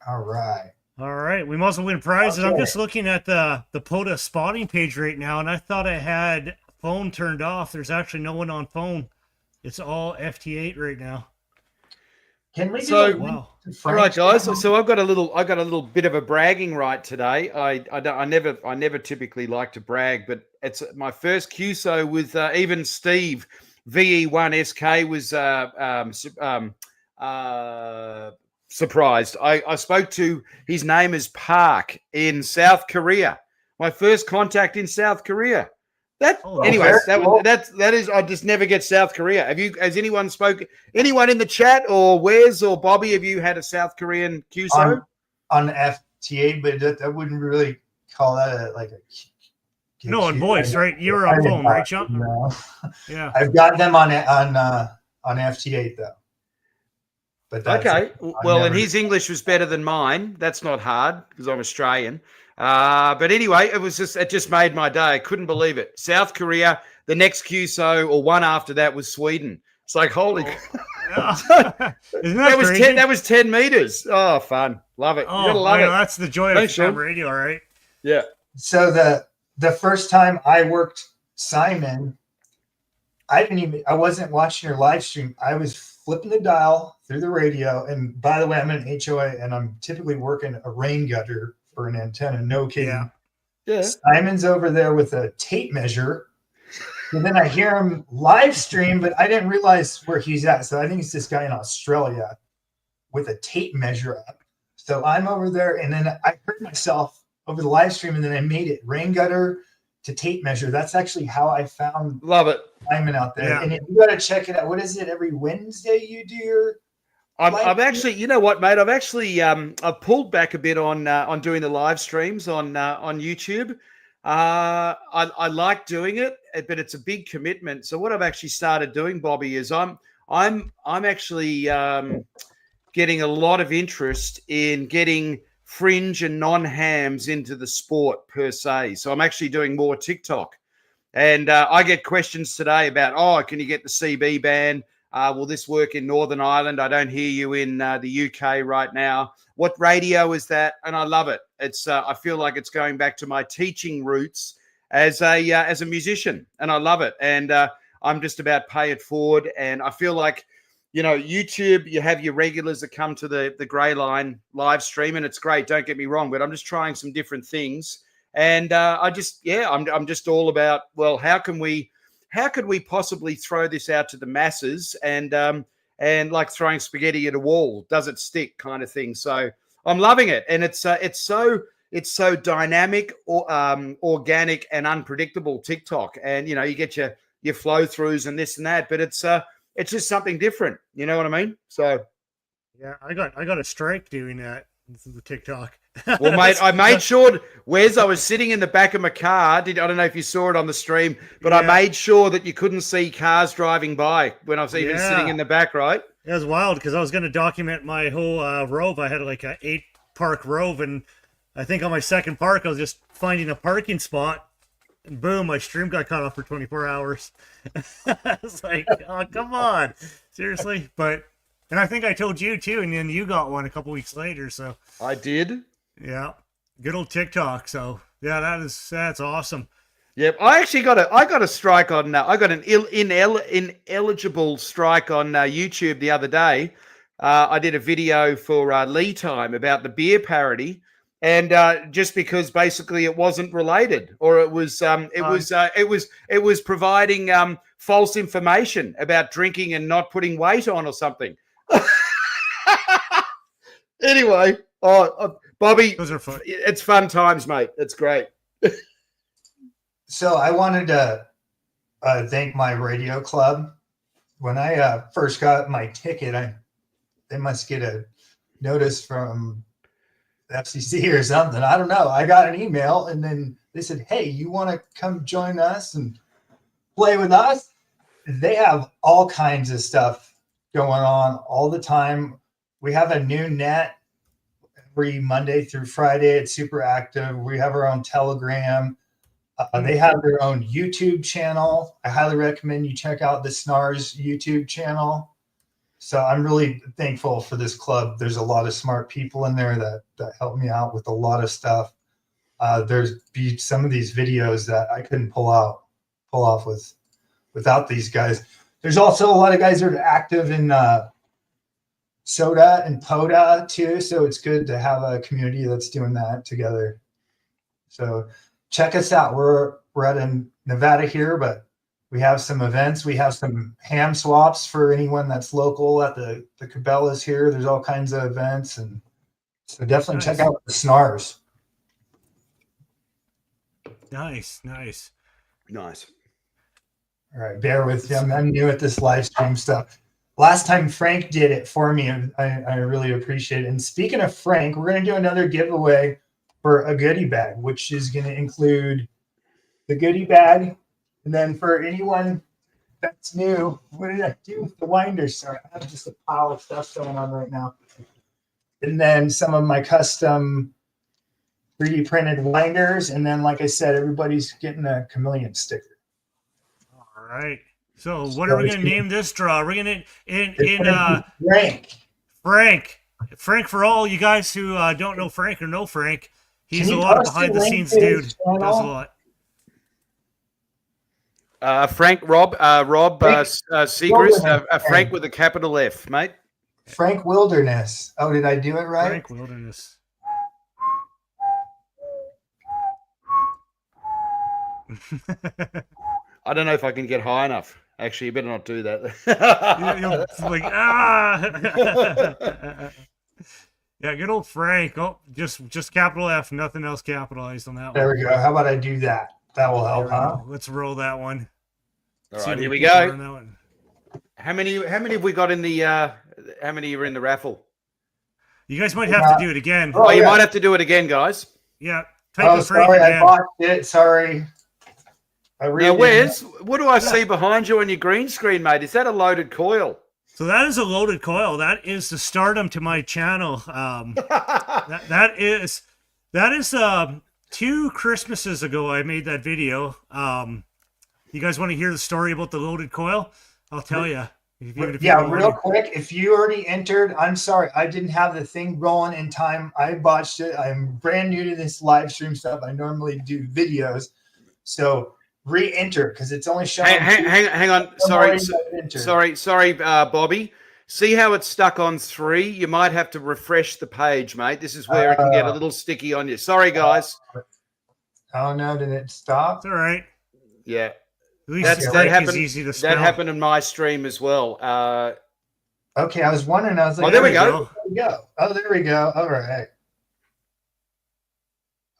All right. All right, we must win prizes. I'm Okay. just looking at the POTA spotting page right now, and I thought I had phone turned off. There's actually no one on phone. It's all FT8 right now. Can we do So- a link Wow. to All Frank's right, guys. channel? So I've got a little bit of a bragging right today. I never typically like to brag, but it's my first QSO with even Steve VE1SK was surprised. I spoke to his name is Park in South Korea. My first contact in South Korea. Anyways, that is. I just never get South Korea. Has anyone spoken? Anyone in the chat or Wes or Bobby? Have you had a South Korean QSO? on FTA, but I wouldn't really call that like a No, on voice, right? You were on phone, right, Sean? No. Yeah. I've got them on FT8 though. But that's Okay. it. Well, never- and his English was better than mine. That's not hard because I'm Australian. But anyway, it just made my day. I couldn't believe it. South Korea, the next QSO or one after that was Sweden. It's like, holy, Isn't that was crazy? 10, that was 10 meters. Oh, fun. Love it. You gotta Oh, love I know, it. that's the joy Thanks, of Sean. ham radio, all right? Yeah. So the first time I worked Simon, I wasn't watching your live stream. I was flipping the dial through the radio. And by the way, I'm in HOA and I'm typically working a rain gutter for an antenna. No kidding. Yeah. Yeah. Simon's over there with a tape measure. And then I hear him live stream, but I didn't realize where he's at. So I think it's this guy in Australia with a tape measure up. So I'm over there, and then I heard myself over the live stream, and then I made it rain gutter to tape measure. That's actually how I found Love it. Simon out there. Yeah. And you got to check it out. What is it? Every Wednesday you do your I've actually, you know what, mate? I've actually I've pulled back a bit on doing the live streams on YouTube. I like doing it, but it's a big commitment. So what I've actually started doing, Bobby, is I'm actually getting a lot of interest in getting fringe and non-hams into the sport per se. So I'm actually doing more TikTok, and I get questions today about, can you get the CB band? Will this work in Northern Ireland? I don't hear you in the UK right now. What radio is that? And I love it. It's I feel like it's going back to my teaching roots as a musician, and I love it. And I'm just about pay it forward. And I feel like, YouTube, you have your regulars that come to the Grey Line live stream, and it's great. Don't get me wrong, but I'm just trying some different things. And I'm just all about, well, how could we possibly throw this out to the masses and like throwing spaghetti at a wall, does it stick kind of thing. So I'm loving it. And it's so dynamic, organic and unpredictable TikTok. And, you get your flow throughs and this and that, but it's just something different. You know what I mean? So. Yeah, I got a strike doing that. This is the TikTok. Well, mate, I made sure, Wes, I was sitting in the back of my car. I don't know if you saw it on the stream, but I made sure that you couldn't see cars driving by when I was even sitting in the back, right? It was wild because I was going to document my whole rove. I had like an 8-park rove, and I think on my second park, I was just finding a parking spot, and boom, my stream got cut off for 24 hours. I was like, oh, come on. Seriously? And I think I told you too, and then you got one a couple weeks later. So I did. Yeah, good old TikTok. So yeah, that's awesome. Yep, I actually got a strike on. I got an ineligible strike on YouTube the other day I did a video for Lee Time about the beer parody, and just because basically it wasn't related, or it was providing false information about drinking and not putting weight on or something. Anyway, Bobby, Those are fun. it's fun times, mate. It's great. So I wanted to thank my radio club. When I first got my ticket, they must get a notice from the FCC or something. I don't know. I got an email, and then they said, "Hey, you want to come join us and play with us?" They have all kinds of stuff going on all the time. We have a new net every Monday through Friday. It's super active. We have our own Telegram. They have their own YouTube channel. I highly recommend you check out the SNARS YouTube channel. So I'm really thankful for this club. There's a lot of smart people in there that help me out with a lot of stuff. There's some of these videos that I couldn't pull off without these guys. There's also a lot of guys that are active in SOTA and POTA too. So it's good to have a community that's doing that together. So check us out. We're out in Nevada here, but we have some events. We have some ham swaps for anyone that's local at the Cabela's here. There's all kinds of events, and so definitely check out the SNARS. Nice. All right, bear with me. I'm new at this live stream stuff. Last time Frank did it for me, and I really appreciate it. And speaking of Frank, we're going to do another giveaway for a goodie bag, which is going to include the goodie bag. And then for anyone that's new, what did I do with the winders? Sorry, I have just a pile of stuff going on right now. And then some of my custom 3D printed winders. And then, like I said, everybody's getting a Chameleon sticker. All right. So what are we going to name this draw? We're going to Frank. For all you guys who don't know Frank or know Frank, he's a lot of behind the scenes dude. Does a lot. Frank Segrist, Frank with a capital F, mate. Frank Wilderness. Oh, did I do it right? Frank Wilderness. I don't know if I can get high enough. Actually, you better not do that. Yeah, good old Frank. Oh, just capital F, nothing else capitalized on that one. There we go. How about I do that? That will help, huh? Let's roll that one. All right, here we go. How many have we got in the how many are in the raffle? You guys might have to do it again. Oh, you might have to do it again, guys. Yeah. Type sorry, I botched it. Sorry. Now, what do I see behind you on your green screen, mate? Is that a loaded coil? So that is a loaded coil. That is the stardom to my channel. That is 2 Christmases ago I made that video. You guys want to hear the story about the loaded coil? I'll tell you. Real quick. If you already entered, I'm sorry. I didn't have the thing rolling in time. I botched it. I'm brand new to this live stream stuff. I normally do videos. So re-enter because it's only showing. Hang on. Sorry, Bobby. See how it's stuck on 3? You might have to refresh the page, mate. This is where it can get a little sticky on you. Sorry, guys. Oh no, did it stop? It's all right. Yeah. At least that happened. Easy to spell. That happened in my stream as well. Okay, I was wondering. I was like, there we go. Oh, there we go. All right.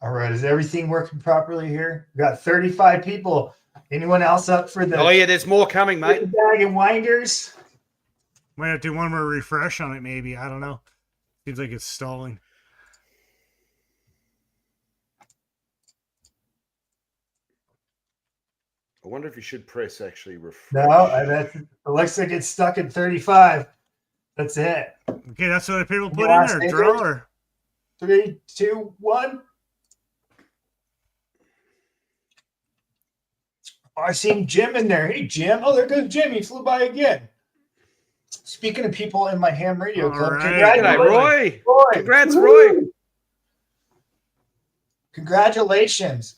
All right. Is everything working properly here? We got 35 people. Anyone else up for the? Oh yeah, there's more coming, mate. Bag and winders. Might have to do one more refresh on it, maybe. I don't know. Seems like it's stalling. I wonder if you should press actually refresh. No, it looks like it's stuck at 35. That's it. Okay, that's what people put in there. Draw or 3, 2, 1. Oh, I seen Jim in there. Hey, Jim. Oh, there goes Jim. He flew by again. Speaking of people in my ham radio club, Roy. Congrats, Roy. Congratulations.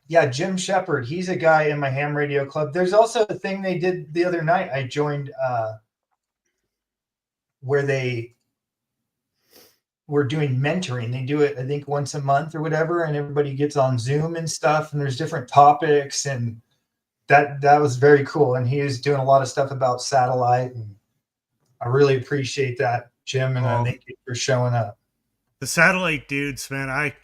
Yeah, Jim Shepard. He's a guy in my ham radio club. There's also a thing they did the other night. I joined where they were doing mentoring. They do it, I think, once a month or whatever, and everybody gets on Zoom and stuff, and there's different topics, and that was very cool. And he is doing a lot of stuff about satellite, and I really appreciate that, Jim, and I thank you for showing up. The satellite dudes, man, I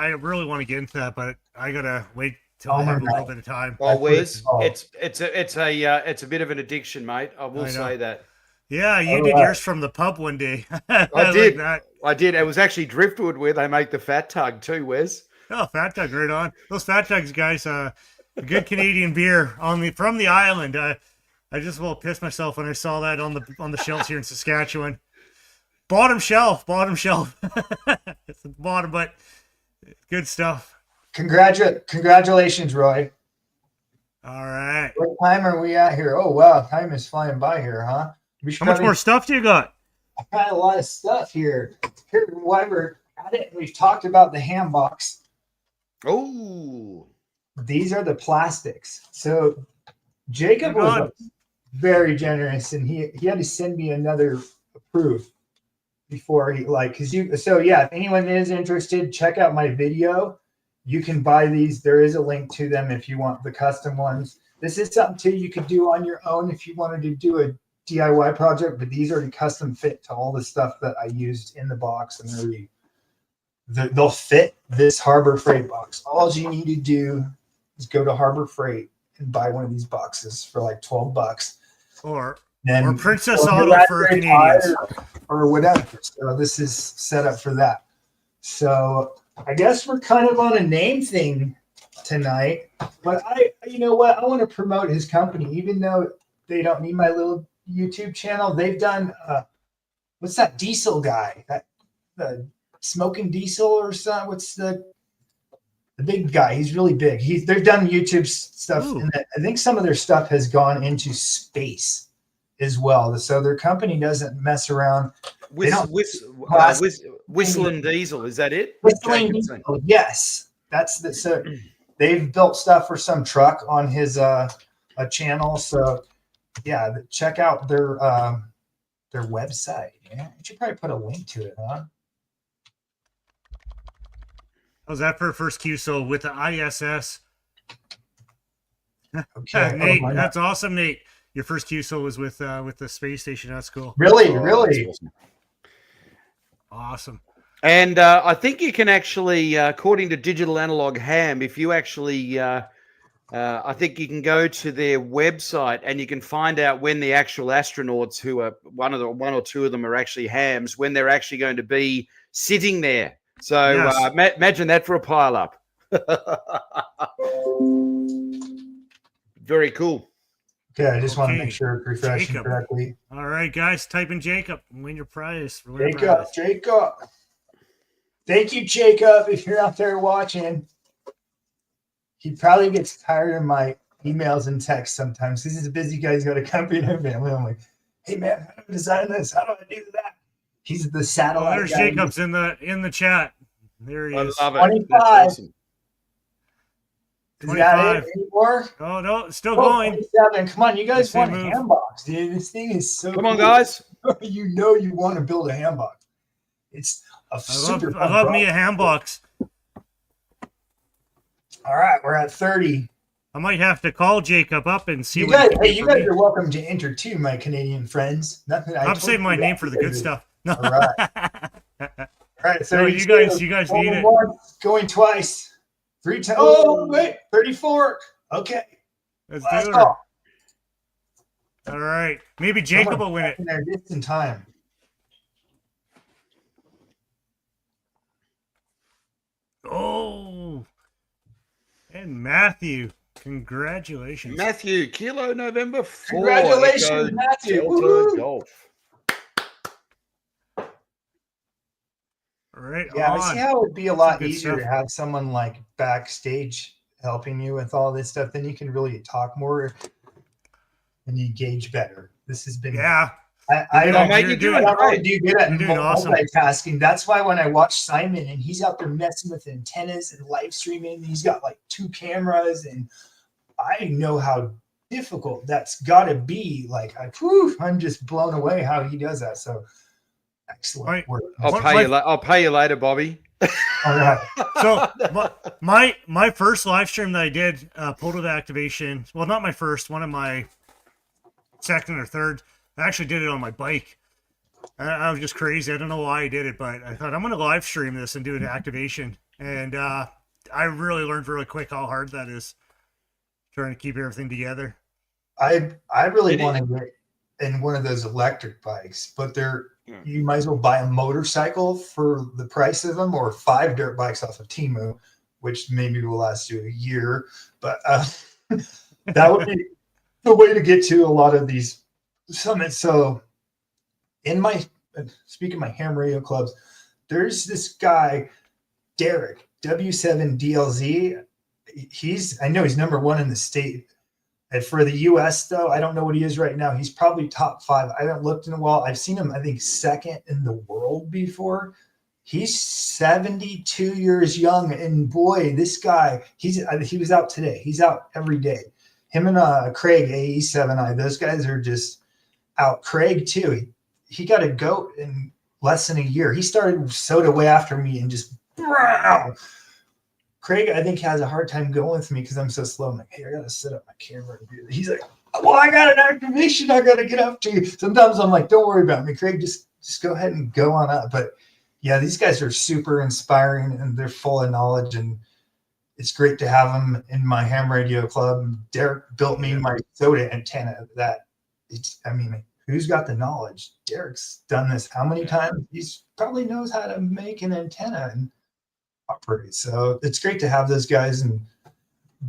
really want to get into that, but I gotta wait till I have a little bit of time. Oh, Wes, it's a bit of an addiction, mate. I will say that. Yeah, you did yours from the pub one day. I did. I did. It was actually Driftwood where they make the fat tug too, Wes. Oh, fat tug, right on. Those fat tugs, guys. Good Canadian beer from the island. I just will piss myself when I saw that on the shelves here in Saskatchewan. Bottom shelf. It's at the bottom, but good stuff. Congratulations, Roy. All right. What time are we at here? Oh, wow. Time is flying by here, huh? How much more stuff do you got? I got a lot of stuff here. Here, while we're at it, we've talked about the ham box. Oh. These are the plastics. So Jacob was very generous, and he had to send me another proof before he if anyone is interested, check out my video. You can buy these. There is a link to them if you want the custom ones. This is something too you could do on your own if you wanted to do a DIY project, but these are custom fit to all the stuff that I used in the box, and they'll fit this Harbor Freight box. All you need to do is go to Harbor Freight and buy one of these boxes for like $12. Or Princess Auto for Canadians. Or whatever. So this is set up for that. So I guess we're kind of on a name thing tonight. But you know what? I want to promote his company, even though they don't need my little YouTube channel. They've done what's that diesel guy? The smoking diesel or something? What's the big guy? He's really big. They've done YouTube stuff, and I think some of their stuff has gone into space as well. So their company doesn't mess around. Whistling Diesel, is that it? Whistling Diesel, yes. So they've built stuff for some truck on his channel. So yeah, check out their website. Yeah, I should probably put a link to it, huh? How's that for a first QSO with the ISS? Okay, Nate, that's awesome, Nate. Your first QSO was with the space station. That's cool. Really. Awesome. And I think you can actually, according to Digital Analog Ham, if you actually, I think you can go to their website and you can find out when the actual astronauts, who are one or two of them are actually hams, when they're actually going to be sitting there. So yes. Imagine that for a pile up. Very cool. Okay, I just want to make sure it's refreshing correctly. All right, guys, type in Jacob and win your prize. Jacob. Thank you, Jacob, if you're out there watching. He probably gets tired of my emails and texts sometimes. He's a busy guy. He's got a company and a family. I'm like, hey, man, how do I design this? How do I do that? He's the satellite there's guy. Jacob's in the chat. There he is. I love it. 25. That's awesome. Is that it anymore? Oh, no, it's still going. 27. Come on, you guys want a ham box, dude. This thing is so Come on, guys. You know you want to build a ham box. It's a super I love me a ham box. All right, we're at 30. I might have to call Jacob up and see you what guys are welcome to enter too, my Canadian friends. I'm saving my name for the good stuff. No. All right. All right, so you guys need it. Going twice. 3 times. Oh, wait, 34. Okay. Let's do it. All right. Maybe Jacob will win it. Just in time. Oh. And Matthew. Congratulations. Matthew, Kilo November 4. Congratulations, Matthew. Golf. Right. Yeah, I see how it would be a lot easier to have someone like backstage helping you with all this stuff. Then you can really talk more and you engage better. This has been I don't do good at multitasking. That's why when I watch Simon and he's out there messing with antennas and live streaming, he's got like 2 cameras, and I know how difficult that's got to be. Like, I'm just blown away how he does that. So excellent Right. work. I'll pay you later, Bobby. All right. So my first live stream that I did, Potov activation. Well, not my first, one of my second or third. I actually did it on my bike. I was just crazy. I don't know why I did it, but I thought I'm going to live stream this and do an activation. And I really learned really quick how hard that is, trying to keep everything together. I really want to get in one of those electric bikes, but you might as well buy a motorcycle for the price of them, or 5 dirt bikes off of Temu, which maybe will last you a year. But that would be the way to get to a lot of these summits. So speaking of my ham radio clubs, there's this guy, Derek, W7DLZ. I know he's number 1 in the state. And for the US, though, I don't know what he is right now. He's probably top 5. I haven't looked in a while. I've seen him, I think, 2nd in the world before. He's 72 years young. And boy, this guy, he was out today. He's out every day. Him and Craig, AE7I, those guys are just out. Craig, too. He got a goat in less than a year. He started SOTA way after me and just, Craig, I think, has a hard time going with me because I'm so slow. I'm like, hey, I got to set up my camera. He's like, well, I got an activation I got to get up to. Sometimes I'm like, don't worry about me, Craig. Just go ahead and go on up. But, yeah, these guys are super inspiring, and they're full of knowledge, and it's great to have them in my ham radio club. Derek built me my SOTA antenna. Who's got the knowledge? Derek's done this how many times? He probably knows how to make an antenna and operate. So it's great to have those guys and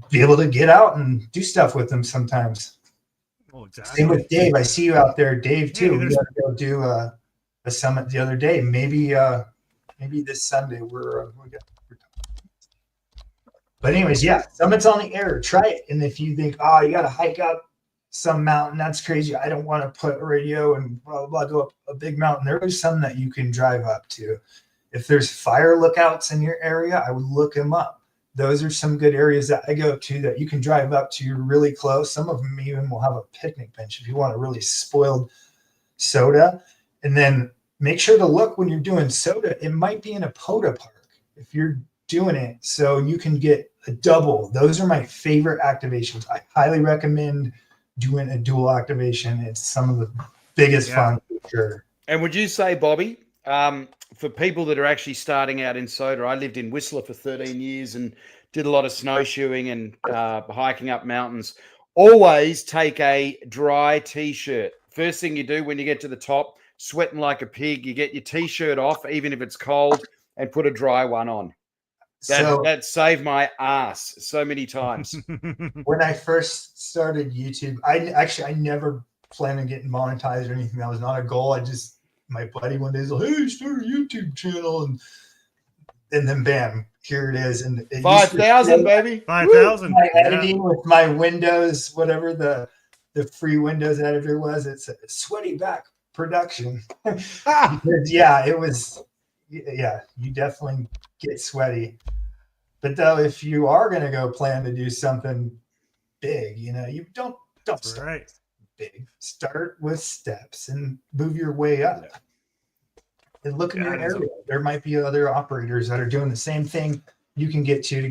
be able to get out and do stuff with them sometimes. Oh, exactly. Same with Dave. I see you out there, Dave, too. We got to go do a summit the other day. Maybe this Sunday but anyways, yeah, summit's on the air. Try it. And if you think, you got to hike up some mountain, that's crazy. I don't want to put a radio and blah, blah, blah, go up a big mountain. There's some that you can drive up to. If there's fire lookouts in your area, I would look them up. Those are some good areas that I go to that you can drive up to. You're really close. Some of them even will have a picnic bench if you want a really spoiled SOTA. And then make sure to look when you're doing SOTA. It might be in a POTA park if you're doing it, so you can get a double. Those are my favorite activations. I highly recommend doing a dual activation. It's some of the biggest fun for sure. And would you say, Bobby, for people that are actually starting out in SOTA, I lived in Whistler for 13 years and did a lot of snowshoeing and hiking up mountains. Always take a dry T-shirt. First thing you do when you get to the top, sweating like a pig, you get your T-shirt off, even if it's cold, and put a dry one on. That saved my ass so many times. When I first started YouTube, I never planned on getting monetized or anything. That was not a goal. My buddy one day was like, hey, start a YouTube channel. And then bam, here it is. And 5,000, baby. 5,000. My editing with my Windows, whatever the free Windows editor was, it's a sweaty back production. Because, it was, you definitely get sweaty. But though, if you are going to go plan to do something big, you don't start big. Start with steps and move your way up. And look in your area. There might be other operators that are doing the same thing. You can get with two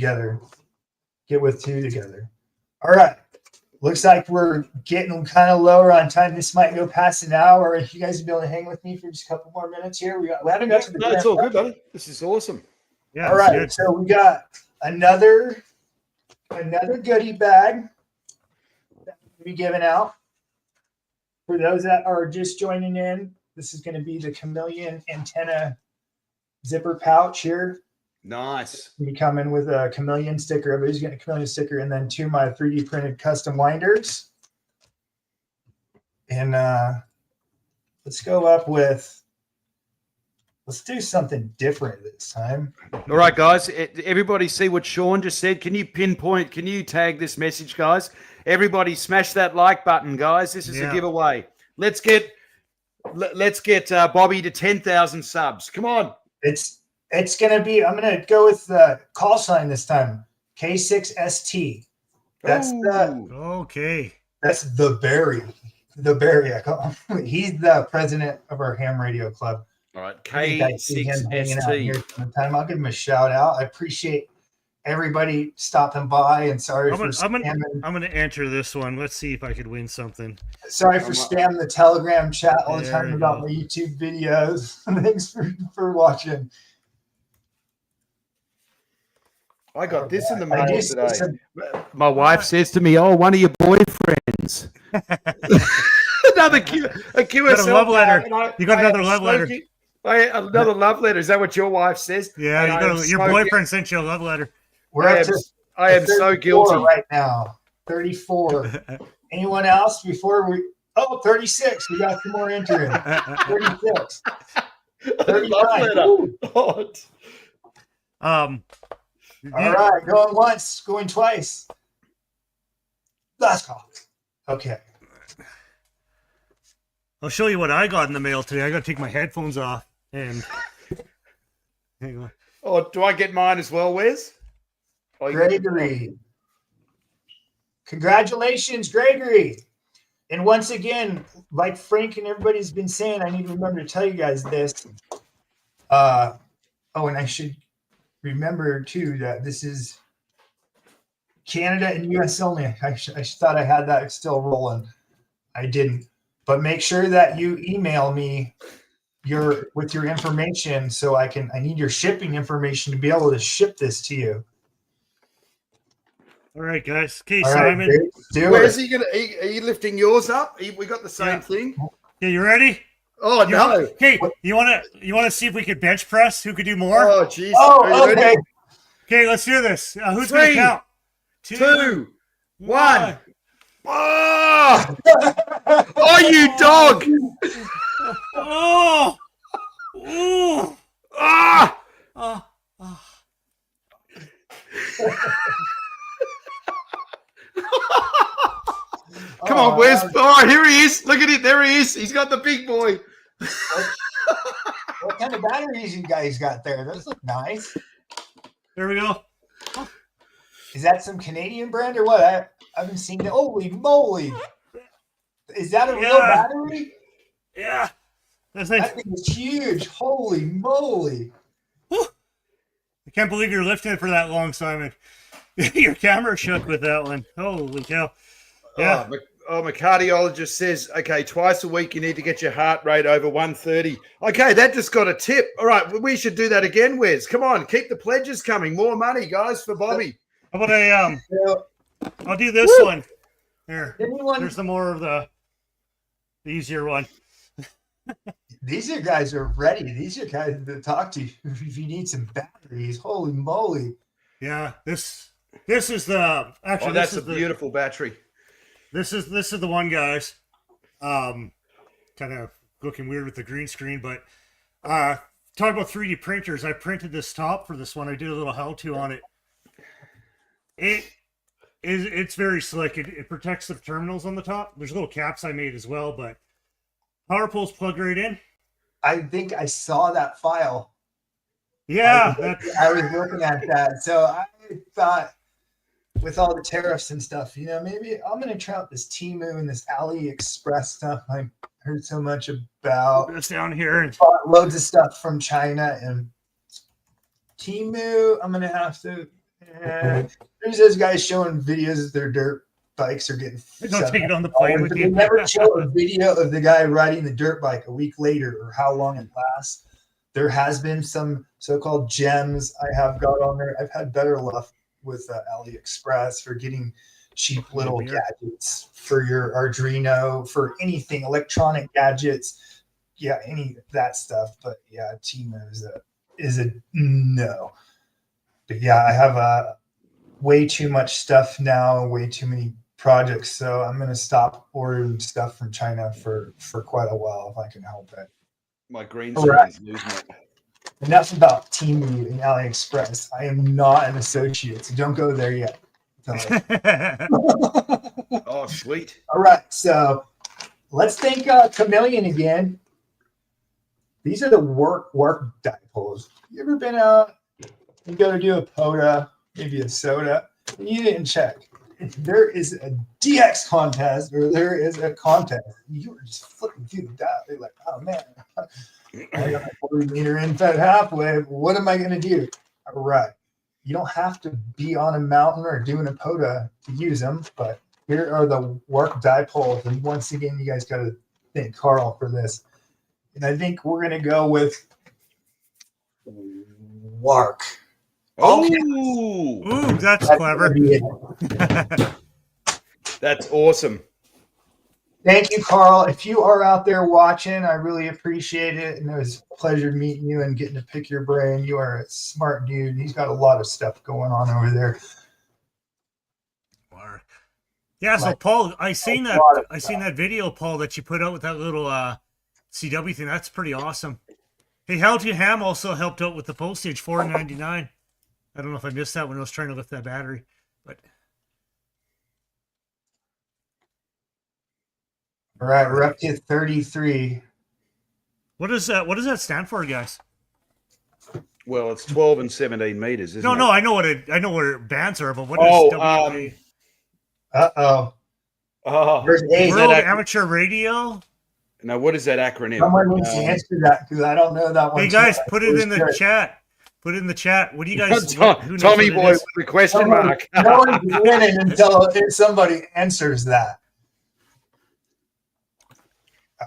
together. All right. Looks like we're getting kind of lower on time. This might go past an hour. If you guys will be able to hang with me for just a couple more minutes here. We haven't got to the That's all good, buddy. This is awesome. Yeah. All right. So we got another goodie bag that we'll be giving out. For those that are just joining in, this is going to be the Chameleon Antenna zipper pouch here. Nice. You come in with a Chameleon sticker. Everybody's getting a Chameleon sticker, and then 2 of my 3D printed custom winders. And let's go up with, let's do something different this time. All right, guys. Everybody see what Sean just said? Can you pinpoint? Can you tag this message, guys? Everybody smash that like button, guys. This is a giveaway. Let's get Bobby to 10,000 subs. Come on. It's going to be, I'm going to go with the call sign this time. K6ST. That's That's the Barry. The Barry, I call him. He's the president of our ham radio club. All right, You guys see him hanging out here K6ST. sometime. I'll give him a shout out. I appreciate everybody stopping by, and sorry for spamming. I'm gonna enter this one. Let's see if I could win something. Sorry for spamming the Telegram chat all the There time you about go. my YouTube videos. Thanks for watching. I got this in the I mail just- today. My wife says to me, "Oh, one of your boyfriends." Another QSL love letter. and I- You got I another am love so letter. Another love letter. Is that what your wife says? Yeah, And your boyfriend sent you a love letter. We're up to I am so 34 guilty. right now. 34. Anyone else before we? Oh, 36. We got some more entering. 36. Love 39. letter. Ooh. God. All right, going once, going twice. Last call. Okay. I'll show you what I got in the mail today. I got to take my headphones off and hang on. Oh, do I get mine as well, Wes? Oh, you- Gregory. Congratulations, Gregory. And once again, like Frank and everybody's been saying, I need to remember to tell you guys this. And I should remember too that this is Canada and US only. I thought I had that still rolling. I didn't. But make sure that you email me with your information so I need your shipping information to be able to ship this to you. All right, guys. Okay, All right, Simon. Dave, do Where's it. he gonna? Are you lifting yours up? We got the same Yeah. thing. Okay, you ready? Oh You no! Okay, you wanna see if we could bench press? Who could do more? Oh jeez! Oh, Are you okay. ready? Okay, let's do this. Who's gonna 3, count? 2, 1. Oh! Oh, you dog! Oh! Ooh! Ah! Oh! Oh! Come on, where's? Oh, here he is! Look at it! There he is! He's got the big boy. What kind of batteries you guys got there? Those look nice. There we go. Is that some Canadian brand or what? I haven't seen it. Holy moly. Is that a real Yeah. battery? Yeah. That's nice. That thing is huge. Holy moly. I can't believe you're lifting it for that long, Simon. Your camera shook with that one. Holy cow. Yeah. My cardiologist says, okay, twice a week you need to get your heart rate over 130. Okay, that just got a tip. All right, we should do that again, Wes. Come on, keep the pledges coming. More money, guys, for Bobby. How about So, I'll do this one. Here. anyone, There's some more of the easier one. these are guys are ready. These are guys to talk to you if you need some batteries. Holy moly. Yeah. This is the actually Oh, that's this a is the beautiful battery. This is the one, guys. Kind of looking weird with the green screen, but talk about 3D printers. I printed this top for this one. I did a little how-to on it. It's very slick. It protects the terminals on the top. There's little caps I made as well, but power poles plug right in. I think I saw that file. Yeah, I was looking at that. So I thought with all the tariffs and stuff, maybe I'm going to try out this Temu and this AliExpress stuff I heard so much about. that's down here. And Bought loads of stuff from China and Temu. I'm going to have to. There's those guys showing videos of their dirt bikes are getting. don't take it on the plane with They you. never show a video of the guy riding the dirt bike a week later or how long it lasts. There has been some so-called gems I have got on there. I've had better luck with AliExpress for getting cheap little gadgets for your Arduino, for anything, electronic gadgets. Yeah, any of that stuff. But yeah, Temu is a no. But yeah, I have way too much stuff now, way too many projects. So I'm going to stop ordering stuff from China for quite a while if I can help it. My green All screen right. is losing it. Enough about Temu and AliExpress. I am not an associate, so don't go there yet. Oh, sweet. All right, so let's thank Chameleon again. These are the Warc Dipoles. You ever been out? You go to do a POTA, maybe a SOTA, and you didn't check. if there is a DX contest or there is a contest, you were just flipping through the dial. They're like, oh man, I got my 40 meter in fed halfway. What am I going to do? All right. You don't have to be on a mountain or doing a POTA to use them, but here are the Warc Dipoles. And once again, you guys got to thank Carl for this. And I think we're going to go with Warc. Oh, Ooh, that's clever. That's awesome. Thank you, Carl. If you are out there watching, I really appreciate it. And it was a pleasure meeting you and getting to pick your brain. You are a smart dude. He's got a lot of stuff going on over there. Yeah, so Paul, I seen that video, Paul, that you put out with that little CW thing. That's pretty awesome. Hey, How to Ham also helped out with the postage, $4.99. I don't know if I missed that when I was trying to lift that battery, but All right, we're up to 33. what does that stand for, guys? Well, it's 12 and 17 meters, isn't it? No, I know where bands are, but what is WA? Oh, Where's A? World Amateur Radio? no, what is that acronym? Someone needs to answer that because I don't know that one. Hey guys, too. put it in the Sure. chat. Put it in the chat. What do you guys? who knows Tommy what it boy is? with the question mark. No one's winning until somebody answers that.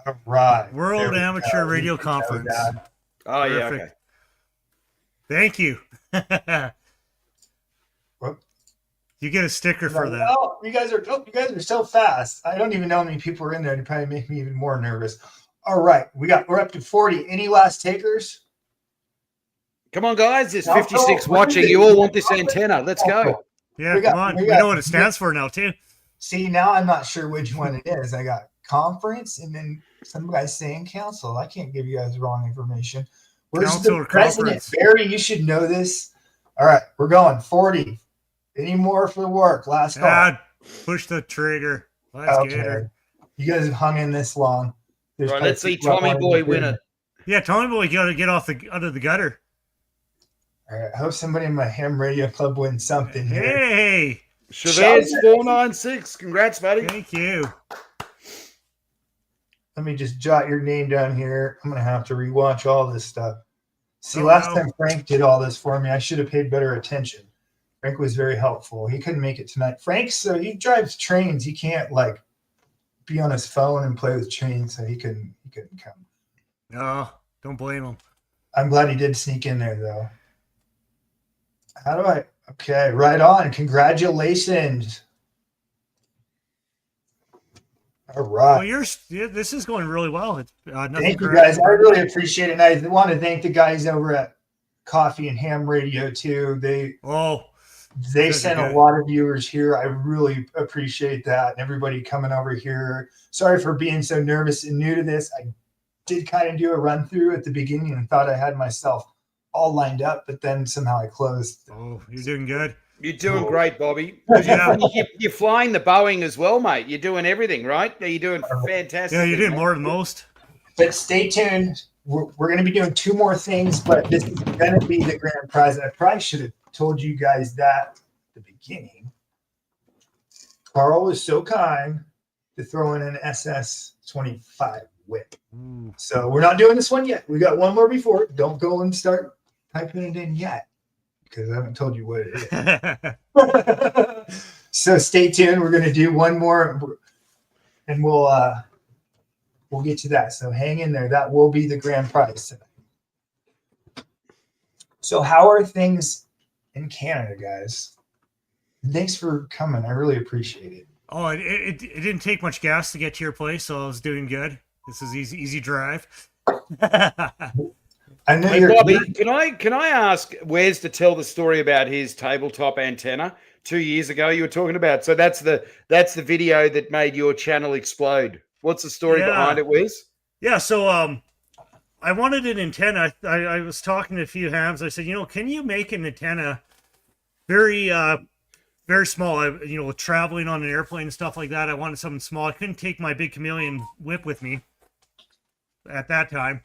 All right. World There we Amateur go. Radio You can know Conference. that. Oh, yeah, okay. Perfect. Thank you. Whoop. You get a sticker for that. Oh, you guys are so fast. I don't even know how many people are in there to probably make me even more nervous. All right, we're up to 40. Any last takers? Come on, guys. There's No, 56 no, watching. You all want this antenna. Let's go. Yeah, we got- come on. we We got- know what it stands for now, too. See, now I'm not sure which one it is. I got conference and then some guys saying council. I can't give you guys wrong information. Where's Council the or president? conference? Barry, you should know this. All right, we're going 40. Any more for the work? Last call. Ah, push the trigger. Let's get Okay. her. You guys have hung in this long. There's Right, probably let's see people that Tommy wanna boy get win in. it. Yeah, Tommy boy, you got to get out of the gutter. All right, I hope somebody in my ham radio club wins something here. Hey, Chavez 496. Congrats, buddy. thank you. Let me just jot your name down here. I'm gonna have to rewatch all this stuff. See, Oh, last wow. time Frank did all this for me, I should have paid better attention. Frank was very helpful. He couldn't make it tonight. Frank, so he drives trains. He can't like be on his phone and play with trains, so he couldn't come. No, don't blame him. I'm glad he did sneak in there though. How do I? Okay, right on. Congratulations. All right. Well, this is going really well. It's nothing Thank you correct. guys. I really appreciate it. And I want to thank the guys over at Coffee and Ham Radio too. They Good, sent good. a lot of viewers here. I really appreciate that. And everybody coming over here. Sorry for being so nervous and new to this. I did kind of do a run through at the beginning and thought I had myself all lined up, but then somehow I closed. Oh, you're doing good. You're doing great, Bobby. Yeah. You're flying the Boeing as well, mate. You're doing everything, right? You're doing fantastic. Yeah, you're doing mate. more than most. But stay tuned. We're going to be doing 2 more things, but this is going to be the grand prize. I probably should have told you guys that at the beginning. Carl was so kind to throw in an SS25 whip. Ooh. So we're not doing this one yet. We got one more before. Don't go and start typing it in yet because I haven't told you what it is. So stay tuned. We're going to do one more and we'll get to that. So hang in there. That will be the grand prize tonight. So how are things in Canada, guys? Thanks for coming. I really appreciate it. Oh, it didn't take much gas to get to your place, so I was doing good. This is easy drive. I know Hey, you're. Bobby, can I ask Wes to tell the story about his tabletop antenna 2 years ago you were talking about? So that's the video that made your channel explode. What's the story behind it, Wes? Yeah, so I wanted an antenna. I was talking to a few hams. I said, can you make an antenna very very small? With traveling on an airplane and stuff like that, I wanted something small. I couldn't take my big Chameleon whip with me at that time.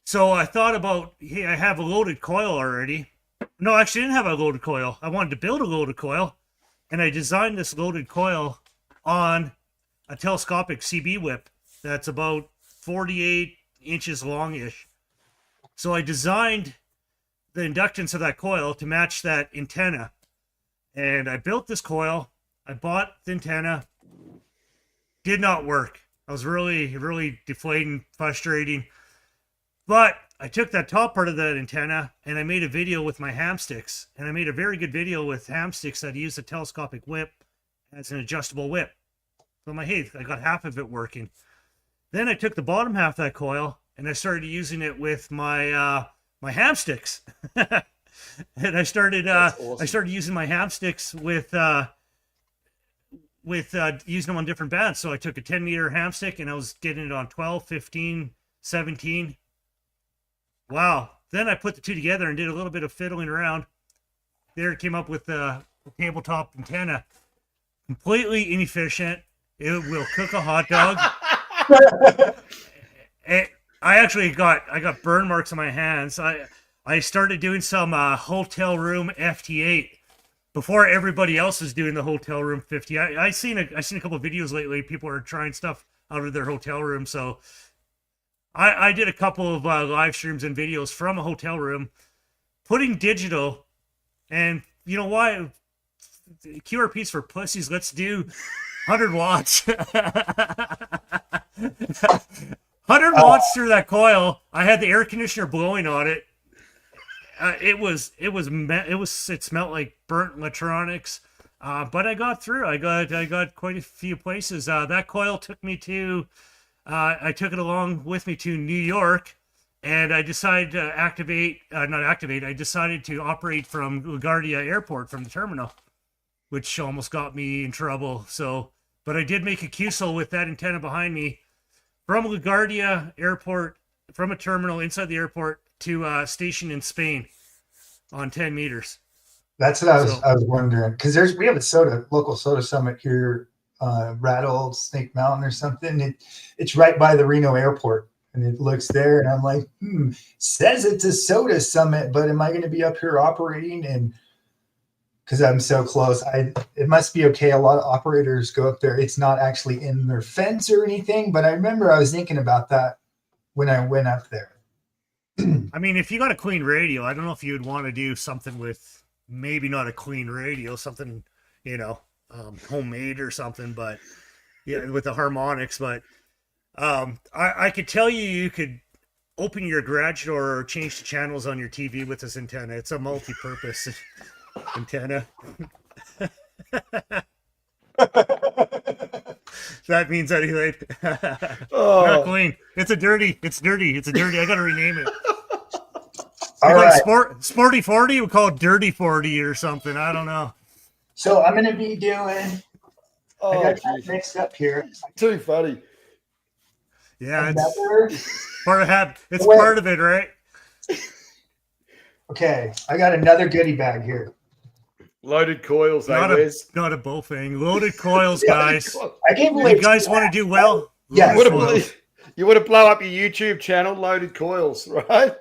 So I thought about, hey, I have a loaded coil already. No, actually, I didn't have a loaded coil. I wanted to build a loaded coil. and I designed this loaded coil on a telescopic CB whip that's about 48 inches longish. So I designed the inductance of that coil to match that antenna. And I built this coil. I bought the antenna. Did not work. I was really, really deflating, frustrating. But I took that top part of that antenna and I made a video with my ham sticks. And I made a very good video with ham sticks that used a telescopic whip as an adjustable whip. So I'm like, hey, I got half of it working. Then I took the bottom half of that coil and I started using it with my my ham sticks. And I started Awesome. I started using my ham sticks with using them on different bands. So I took a 10-meter ham stick and I was getting it on 12, 15, 17. Wow. Then I put the two together and did a little bit of fiddling around. There it came up with the tabletop antenna. Completely inefficient. It will cook a hot dog. I got burn marks on my hands. I started doing some hotel room FT8 before everybody else was doing the hotel room 50. I seen a couple of videos lately. People are trying stuff out of their hotel room. So I did a couple of live streams and videos from a hotel room, putting digital, and you know why? QRP's for pussies. Let's do 100 watts. 100 watts through that coil. I had the air conditioner blowing on it. It smelled like burnt electronics. But I got through. I got quite a few places. That coil took me to, I took it along with me to New York, and I decided to I decided to operate from LaGuardia Airport, from the terminal, which almost got me in trouble. So, but I did make a QSO with that antenna behind me from LaGuardia Airport, from a terminal inside the airport to a station in Spain on 10 meters. That's what I was wondering, because we have a local SOTA summit here, Rattlesnake Mountain or something. It's right by the Reno airport, and it looks there, and I'm like, says it's a SOTA summit, but am I going to be up here operating? And because I'm so close, it must be okay. A lot of operators go up there. It's not actually in their fence or anything, but I remember I was thinking about that when I went up there. I mean, if you got a clean radio, I don't know if you'd want to do something with maybe not a clean radio, something, homemade or something, but yeah, with the harmonics. But I could tell you could open your garage door or change the channels on your TV with this antenna. It's a multi-purpose antenna. That means anything. Not clean. It's dirty. I gotta rename it. All right. Sporty 40, we call it Dirty 40 or something. I don't know. So I'm gonna be doing. I got that mixed up here. Too funny. Yeah, it's part of it, right? Okay, I got another goodie bag here. Loaded coils, not a Bofang. Loaded coils, guys. I gave away. You guys want to do well? Yeah. You want to blow up your YouTube channel, Loaded Coils, right?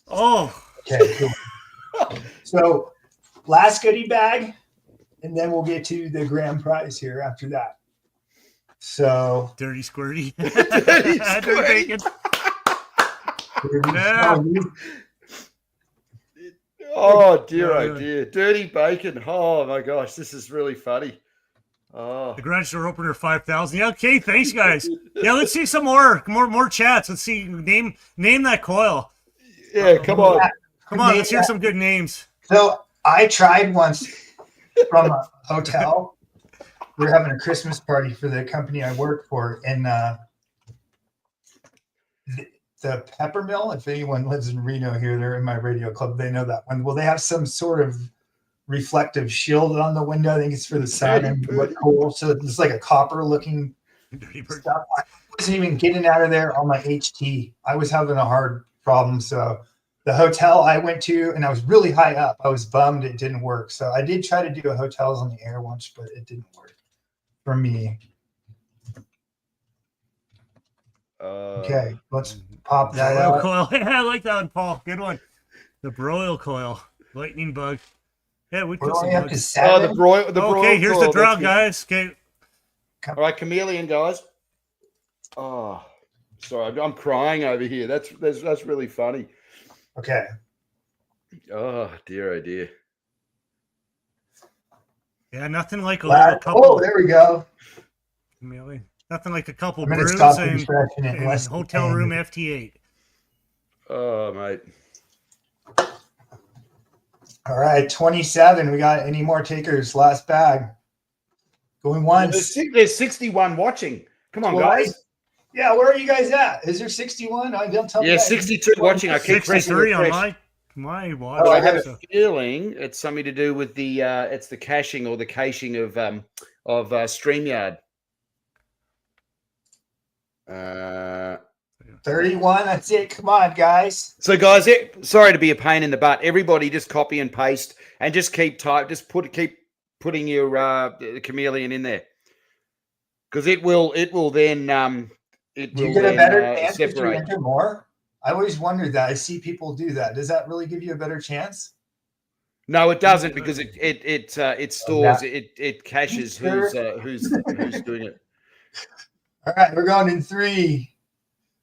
Oh. Okay. Cool. So, last goodie bag, and then we'll get to the grand prize here after that. So. Dirty Squirty. Dirty Squirty. Yeah. Oh dear. Dirty bacon. Oh my gosh, this is really funny. Oh. The garage door opener 5,000. Yeah, okay, thanks guys. Yeah, let's see some more chats. Let's see, name that coil. Yeah, come on. Come on, let's hear some good names. So I tried once from a hotel. We were having a Christmas party for the company I work for, and the Pepper Mill, if anyone lives in Reno here, they're in my radio club, they know that one. Well, they have some sort of reflective shield on the window. I think it's for the sun and what cool. So it's like a copper looking stuff. I wasn't even getting out of there on my HT. I was having a hard problem. So the hotel I went to, and I was really high up, I was bummed it didn't work. So I did try to do a hotels on the air once, but it didn't work for me. Okay, let's pop that out. Coil. I like that one, Paul. Good one. The broil coil, lightning bug. Yeah, we We're took some only up to bugs. Oh, the 7. broil. The Okay, broiled here's coil, the that's draw, good. guys. Okay. All right, Chameleon, guys. Oh, sorry, I'm crying over here. That's really funny. Okay. Oh dear, oh dear. Yeah, nothing like a Last, little couple. there we go. Nothing like a couple I'm going to brews stop and refreshing it unless hotel room FT8. Oh, mate. All right, 27. We got any more takers? Last bag. Going once. There's 61 watching. Come on, 20. guys. Yeah, where are you guys at? Is there 61? I don't tell me. Yeah, that. 62 watching. I keep pressing 63 on refresh. my watch. I have so. a feeling it's something to do with the it's the caching or the caching of StreamYard. 31. That's it. Come on, guys. So, guys, sorry to be a pain in the butt. Everybody, just copy and paste, and just keep keep putting your the Chameleon in there, because it will then it Do you will get a then, better chance if you separate. enter more? I always wondered that. I see people do that. Does that really give you a better chance? No, it doesn't, because it stores it caches Sure. who's doing it. All right, we're going in 3,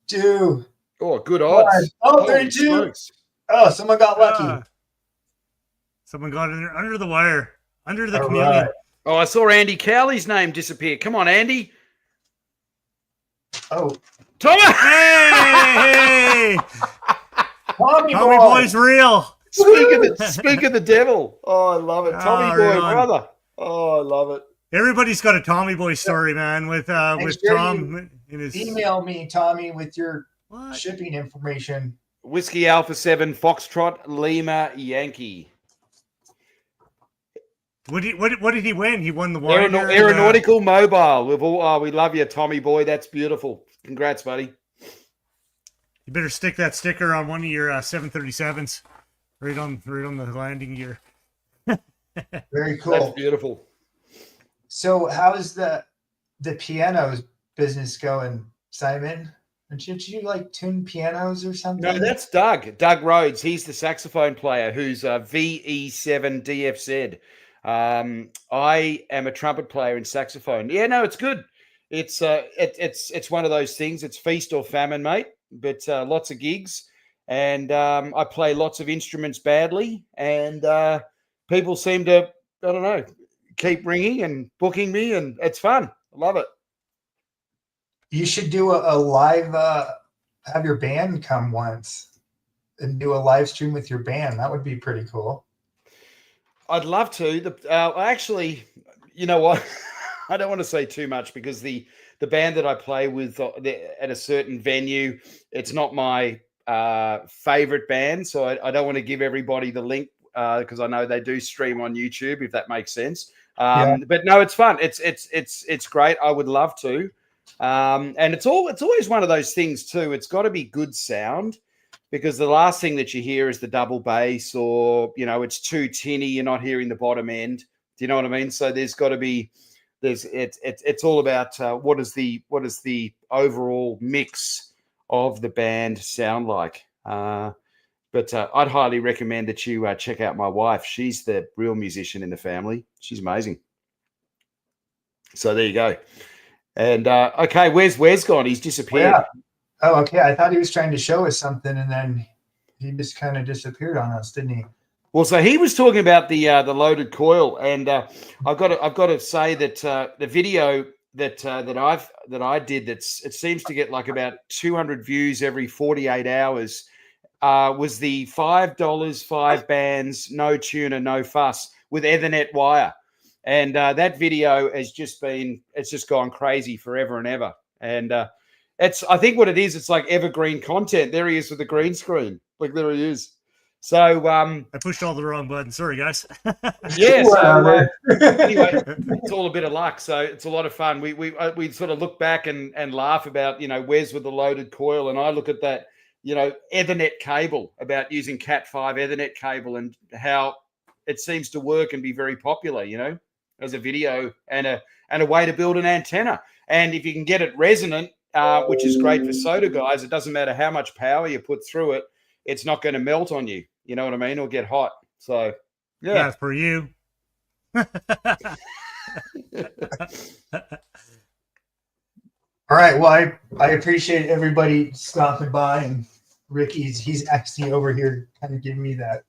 2. Oh, good odds. Oh, Holy 32. smokes. Oh, someone got lucky. Someone got in there under the wire, under the All Chameleon. right. Oh, I saw Andy Cowley's name disappear. Come on, Andy. Oh, Tommy! Hey! Tommy Tommy boy. Boy's real. Speak of the devil. Oh, I love it. Tommy Oh, Boy, right on. brother. Oh, I love it. Everybody's got a Tommy Boy story, man, with sure Tom in his Email me, Tommy, with your what? shipping information. Whiskey Alpha 7, Foxtrot, Lima, Yankee. What did he win? He won the winder. Aeronautical Mobile. We love you, Tommy Boy. That's beautiful. Congrats, buddy. You better stick that sticker on one of your 737s, right on the landing gear. Very cool. That's beautiful. So, how's the piano business going, Simon? Didn't you like tune pianos or something? No, that's Doug. Doug Rhodes. He's the saxophone player who's VE7 DFZ. I am a trumpet player in saxophone. Yeah, no, it's good. It's one of those things. It's feast or famine, mate. But lots of gigs, and I play lots of instruments badly, and people seem to, I don't know, keep ringing and booking me, and it's fun. I love it. You should do a live, have your band come once and do a live stream with your band. That would be pretty cool. I'd love to. Actually, you know what? I don't want to say too much, because the band that I play with at a certain venue, it's not my favorite band. So I don't want to give everybody the link, because I know they do stream on YouTube, if that makes sense. But no, it's fun. It's great. I would love to. And it's always one of those things too. It's got to be good sound, because the last thing that you hear is the double bass, or, you know, it's too tinny. You're not hearing the bottom end. Do you know what I mean? So there's got to be, it's all about what is the overall mix of the band sound like. But I'd highly recommend that you check out my wife. She's the real musician in the family. She's amazing. So there you go. And okay, where's Wes gone? He's disappeared. Yeah. Oh, okay. I thought he was trying to show us something, and then he just kind of disappeared on us, didn't he? Well, so he was talking about the loaded coil, and I've got to say that the video that I did, it seems to get like about 200 views every 48 hours. Was the $5, 5 bands, no tuner, no fuss, with Ethernet wire. And that video has just gone crazy forever and ever. And I think what it is, it's like evergreen content. There he is with the green screen. Like, there he is. So I pushed all the wrong buttons. Sorry, guys. Yeah. So anyway, it's all a bit of luck. So it's a lot of fun. We sort of look back and laugh about, you know, Wes with the loaded coil, and I look at that, you know, Ethernet cable, about using Cat 5 Ethernet cable, and how it seems to work and be very popular, you know, as a video and a way to build an antenna. And if you can get it resonant, which is great for SOTA guys, it doesn't matter how much power you put through it, it's not going to melt on you. You know what I mean? Or get hot. So Yeah. That's for you. All right. Well, I appreciate everybody stopping by, and he's actually over here kind of giving me that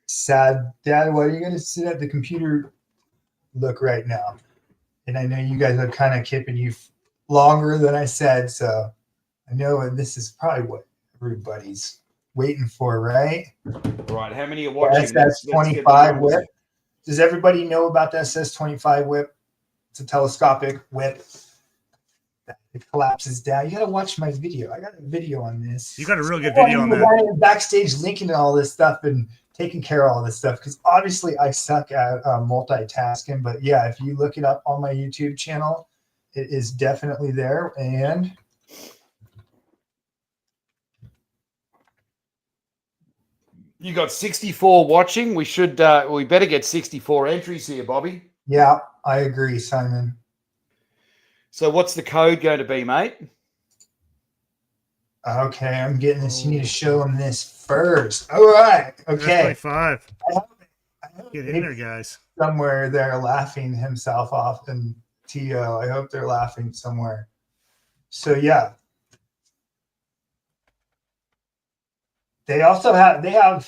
sad, Dad, why are you going to sit at the computer look right now? And I know you guys are kind of keeping you longer than I said, so I know this is probably what everybody's waiting for, right? Right. How many are watching? SS25 whip. Does everybody know about the SS25 whip? It's a telescopic whip. It collapses down. You got to watch my video. I got a video on this. You got a real good video on that. Backstage linking all this stuff and taking care of all this stuff, because obviously I suck at multitasking. But yeah, if you look it up on my YouTube channel, it is definitely there. And you got 64 watching. We better get 64 entries here, Bobby. yeah, I agree, Simon. So what's the code going to be, mate? Okay, I'm getting this. You need to show them this first. All right. Okay. S25. I hope Get in there, guys. somewhere they're laughing himself off, and T.O. I hope they're laughing somewhere. So yeah. They have a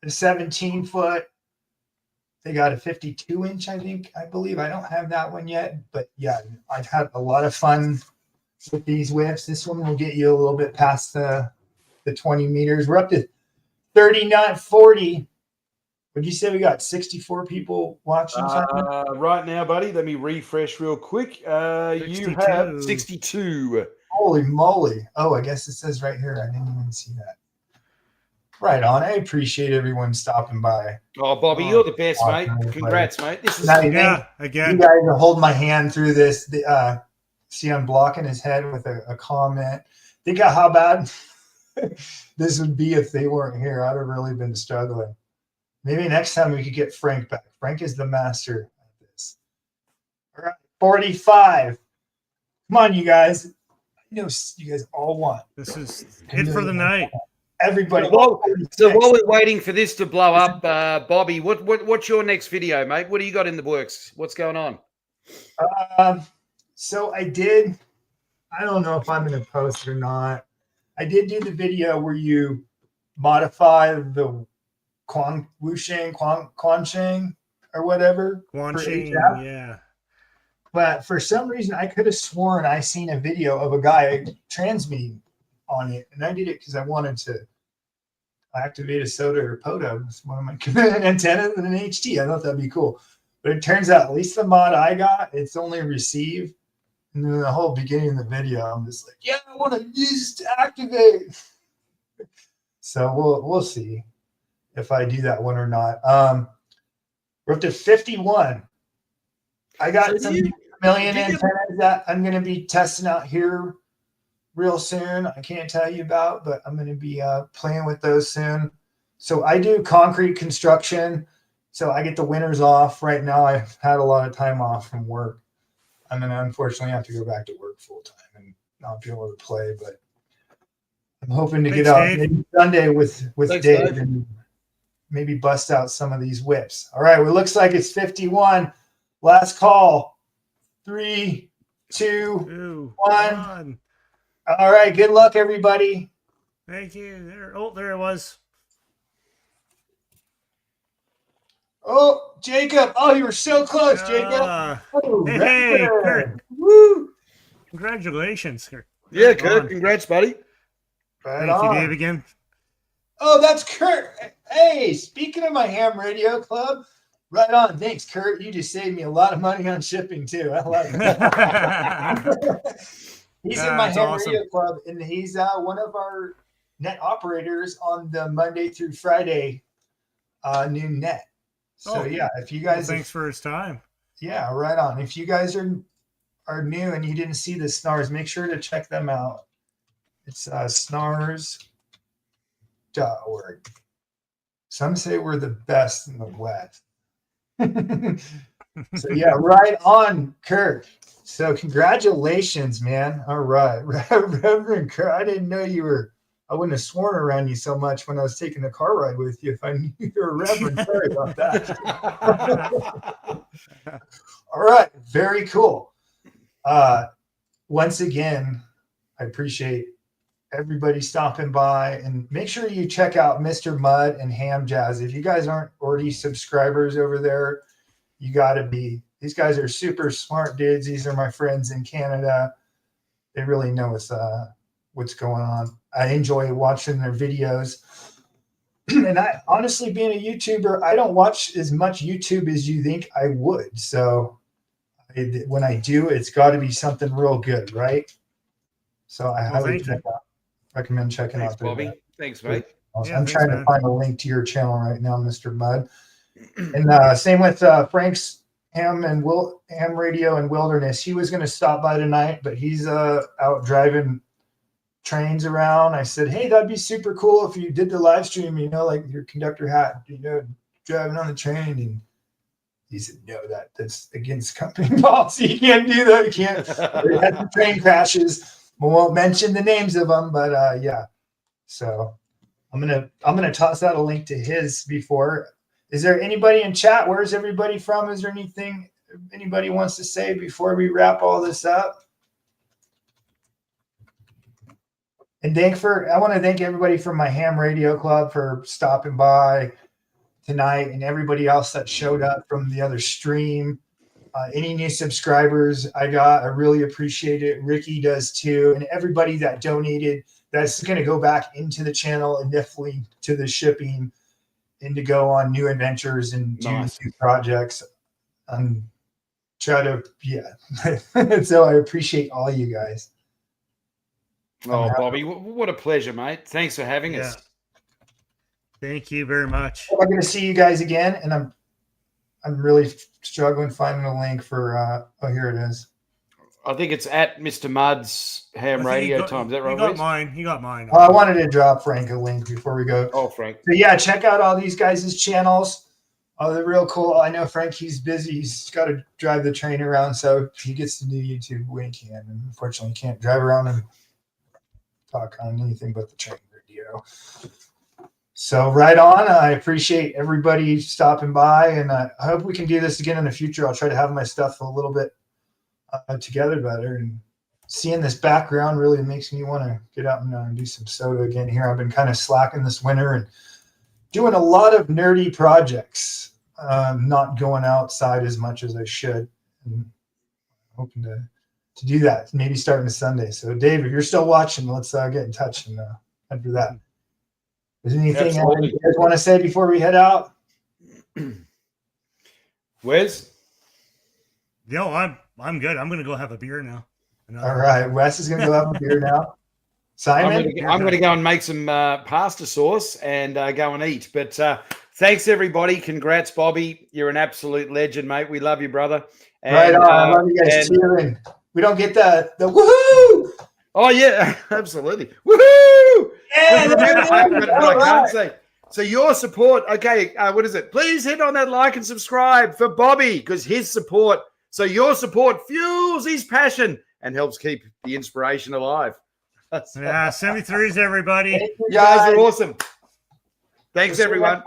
17-foot. They got a 52-inch, I believe. I don't have that one yet, but yeah, I've had a lot of fun with these whips. This one will get you a little bit past the 20 meters. We're up to 39, 40. Would you say we got 64 people watching? Right now, buddy, let me refresh real quick. You have 62. Holy moly. Oh, I guess it says right here. I didn't even see that. Right on. I appreciate everyone stopping by. Oh, Bobby, you're the best, mate. Congrats, mate. This is again. You guys will hold my hand through this. See, I'm blocking his head with a comment. Think of how bad this would be if they weren't here. I'd have really been struggling. Maybe next time we could get Frank back. Frank is the master at this. All right, 45. Come on, you guys. I know you guys all want. This is it for the night. Everybody. So while we're waiting for this to blow up, Bobby, what's your next video, mate? What do you got in the works? What's going on? So I don't know if I'm going to post or not. I did do the video where you modify the Quansheng or whatever. Quansheng, yeah. But for some reason, I could have sworn I seen a video of a guy transmitting on it, and I did it because I wanted to activate a SOTA or POTA with one of my Chameleon antennas and an HT. I thought that'd be cool. But it turns out, at least the mod I got, it's only receive. And then the whole beginning of the video, I'm just like, yeah, I want to use to activate. So we'll see if I do that one or not. We're up to 51. I got some Chameleon antennas that I'm going to be testing out here real soon. I can't tell you about, but I'm going to be playing with those soon. So I do concrete construction. So I get the winters off. Right now, I've had a lot of time off from work. I'm going to unfortunately have to go back to work full time and not be able to play. But I'm hoping to get out maybe Sunday with Dave and maybe bust out some of these whips. All right. Well, it looks like it's 51. Last call. 3, 2, 1. All right. Good luck, everybody. Thank you. There it was. Oh, Jacob. Oh, you were so close, Jacob. Hey, Kurt. Woo. Congratulations. Yeah, Kurt. Congrats, buddy. Right Thank on. you, Dave, again. Oh, that's Kurt. Hey, speaking of my ham radio club, right on. Thanks, Kurt. You just saved me a lot of money on shipping, too. I love it. He's in my ham radio club, and he's one of our net operators on the Monday through Friday noon net. So yeah, if you guys thanks for his time. Yeah, right on. If you guys are new and you didn't see the snars, make sure to check them out. It's snars.org. Some say we're the best in the West. So yeah, right on, Kurt. So congratulations, man. All right. Reverend Kurt, I didn't know you were I wouldn't have sworn around you so much when I was taking a car ride with you if I knew you were a reverend. Sorry about that. All right. Very cool. Once again, I appreciate everybody stopping by, and make sure you check out Mr. Mud and Ham Jazz. If you guys aren't already subscribers over there, you got to be. These guys are super smart dudes. These are my friends in Canada. They really know what's going on. I enjoy watching their videos. And I honestly, being a YouTuber, I don't watch as much YouTube as you think I would. So when I do, it's got to be something real good, right? So I highly recommend checking Thanks, out their Bobby. Thanks, mate. Yeah, I'm thanks, trying man. to find a link to your channel right now, Mr. Mud. And same with Frank's Ham Radio and Wilderness. He was going to stop by tonight, but he's out driving trains around. I said, hey, that'd be super cool if you did the live stream, like your conductor hat, driving on the train. And he said, no, that's against company policy. You can't do that. You can't. We had some train crashes. We won't mention the names of them, but yeah. So I'm gonna toss out a link to his before. Is there anybody in chat? Where's everybody from? Is there anything anybody wants to say before we wrap all this up? And I want to thank everybody from my Ham Radio Club for stopping by tonight, and everybody else that showed up from the other stream. Any new subscribers I really appreciate it. Ricky does too. And everybody that donated, that's going to go back into the channel and definitely to the shipping and to go on new adventures and do new projects. So I appreciate all you guys. Oh, Bobby, what a pleasure, mate. Thanks for having us. Thank you very much. I'm going to see you guys again, and I'm really struggling finding a link for here it is. I think it's at Mr. Mud's Ham Radio Time. Is that right? He got mine. I wanted to drop Frank a link before we go. Oh, Frank. So yeah, check out all these guys' channels. Oh, they're real cool. I know Frank, he's busy. He's got to drive the train around, so if he gets to do YouTube when he can. And unfortunately, he can't drive around and talk on anything but the train radio. So right on. I appreciate everybody stopping by, and I hope we can do this again in the future. I'll try to have my stuff a little bit together better. And seeing this background really makes me want to get out and do some SOTA again here. I've been kind of slacking this winter and doing a lot of nerdy projects, not going outside as much as I should. And hoping to do that, maybe starting Sunday. So Dave, if you're still watching, let's get in touch and do that. Is there anything you guys want to say before we head out? Wes? No, I'm good. I'm gonna go have a beer now. All right, Wes is gonna go have a beer now. Simon, I'm gonna go and make some pasta sauce and go and eat. But thanks everybody. Congrats, Bobby. You're an absolute legend, mate. We love you, brother. And, right on. I love you guys cheering. We don't get the woohoo. Oh yeah, absolutely. Woohoo! Yeah, but I can't say. So your support, okay, what is it? Please hit on that like and subscribe for Bobby, because his support, so your support fuels his passion and helps keep the inspiration alive. Yeah, 73s, everybody. You guys are awesome. Thanks, everyone.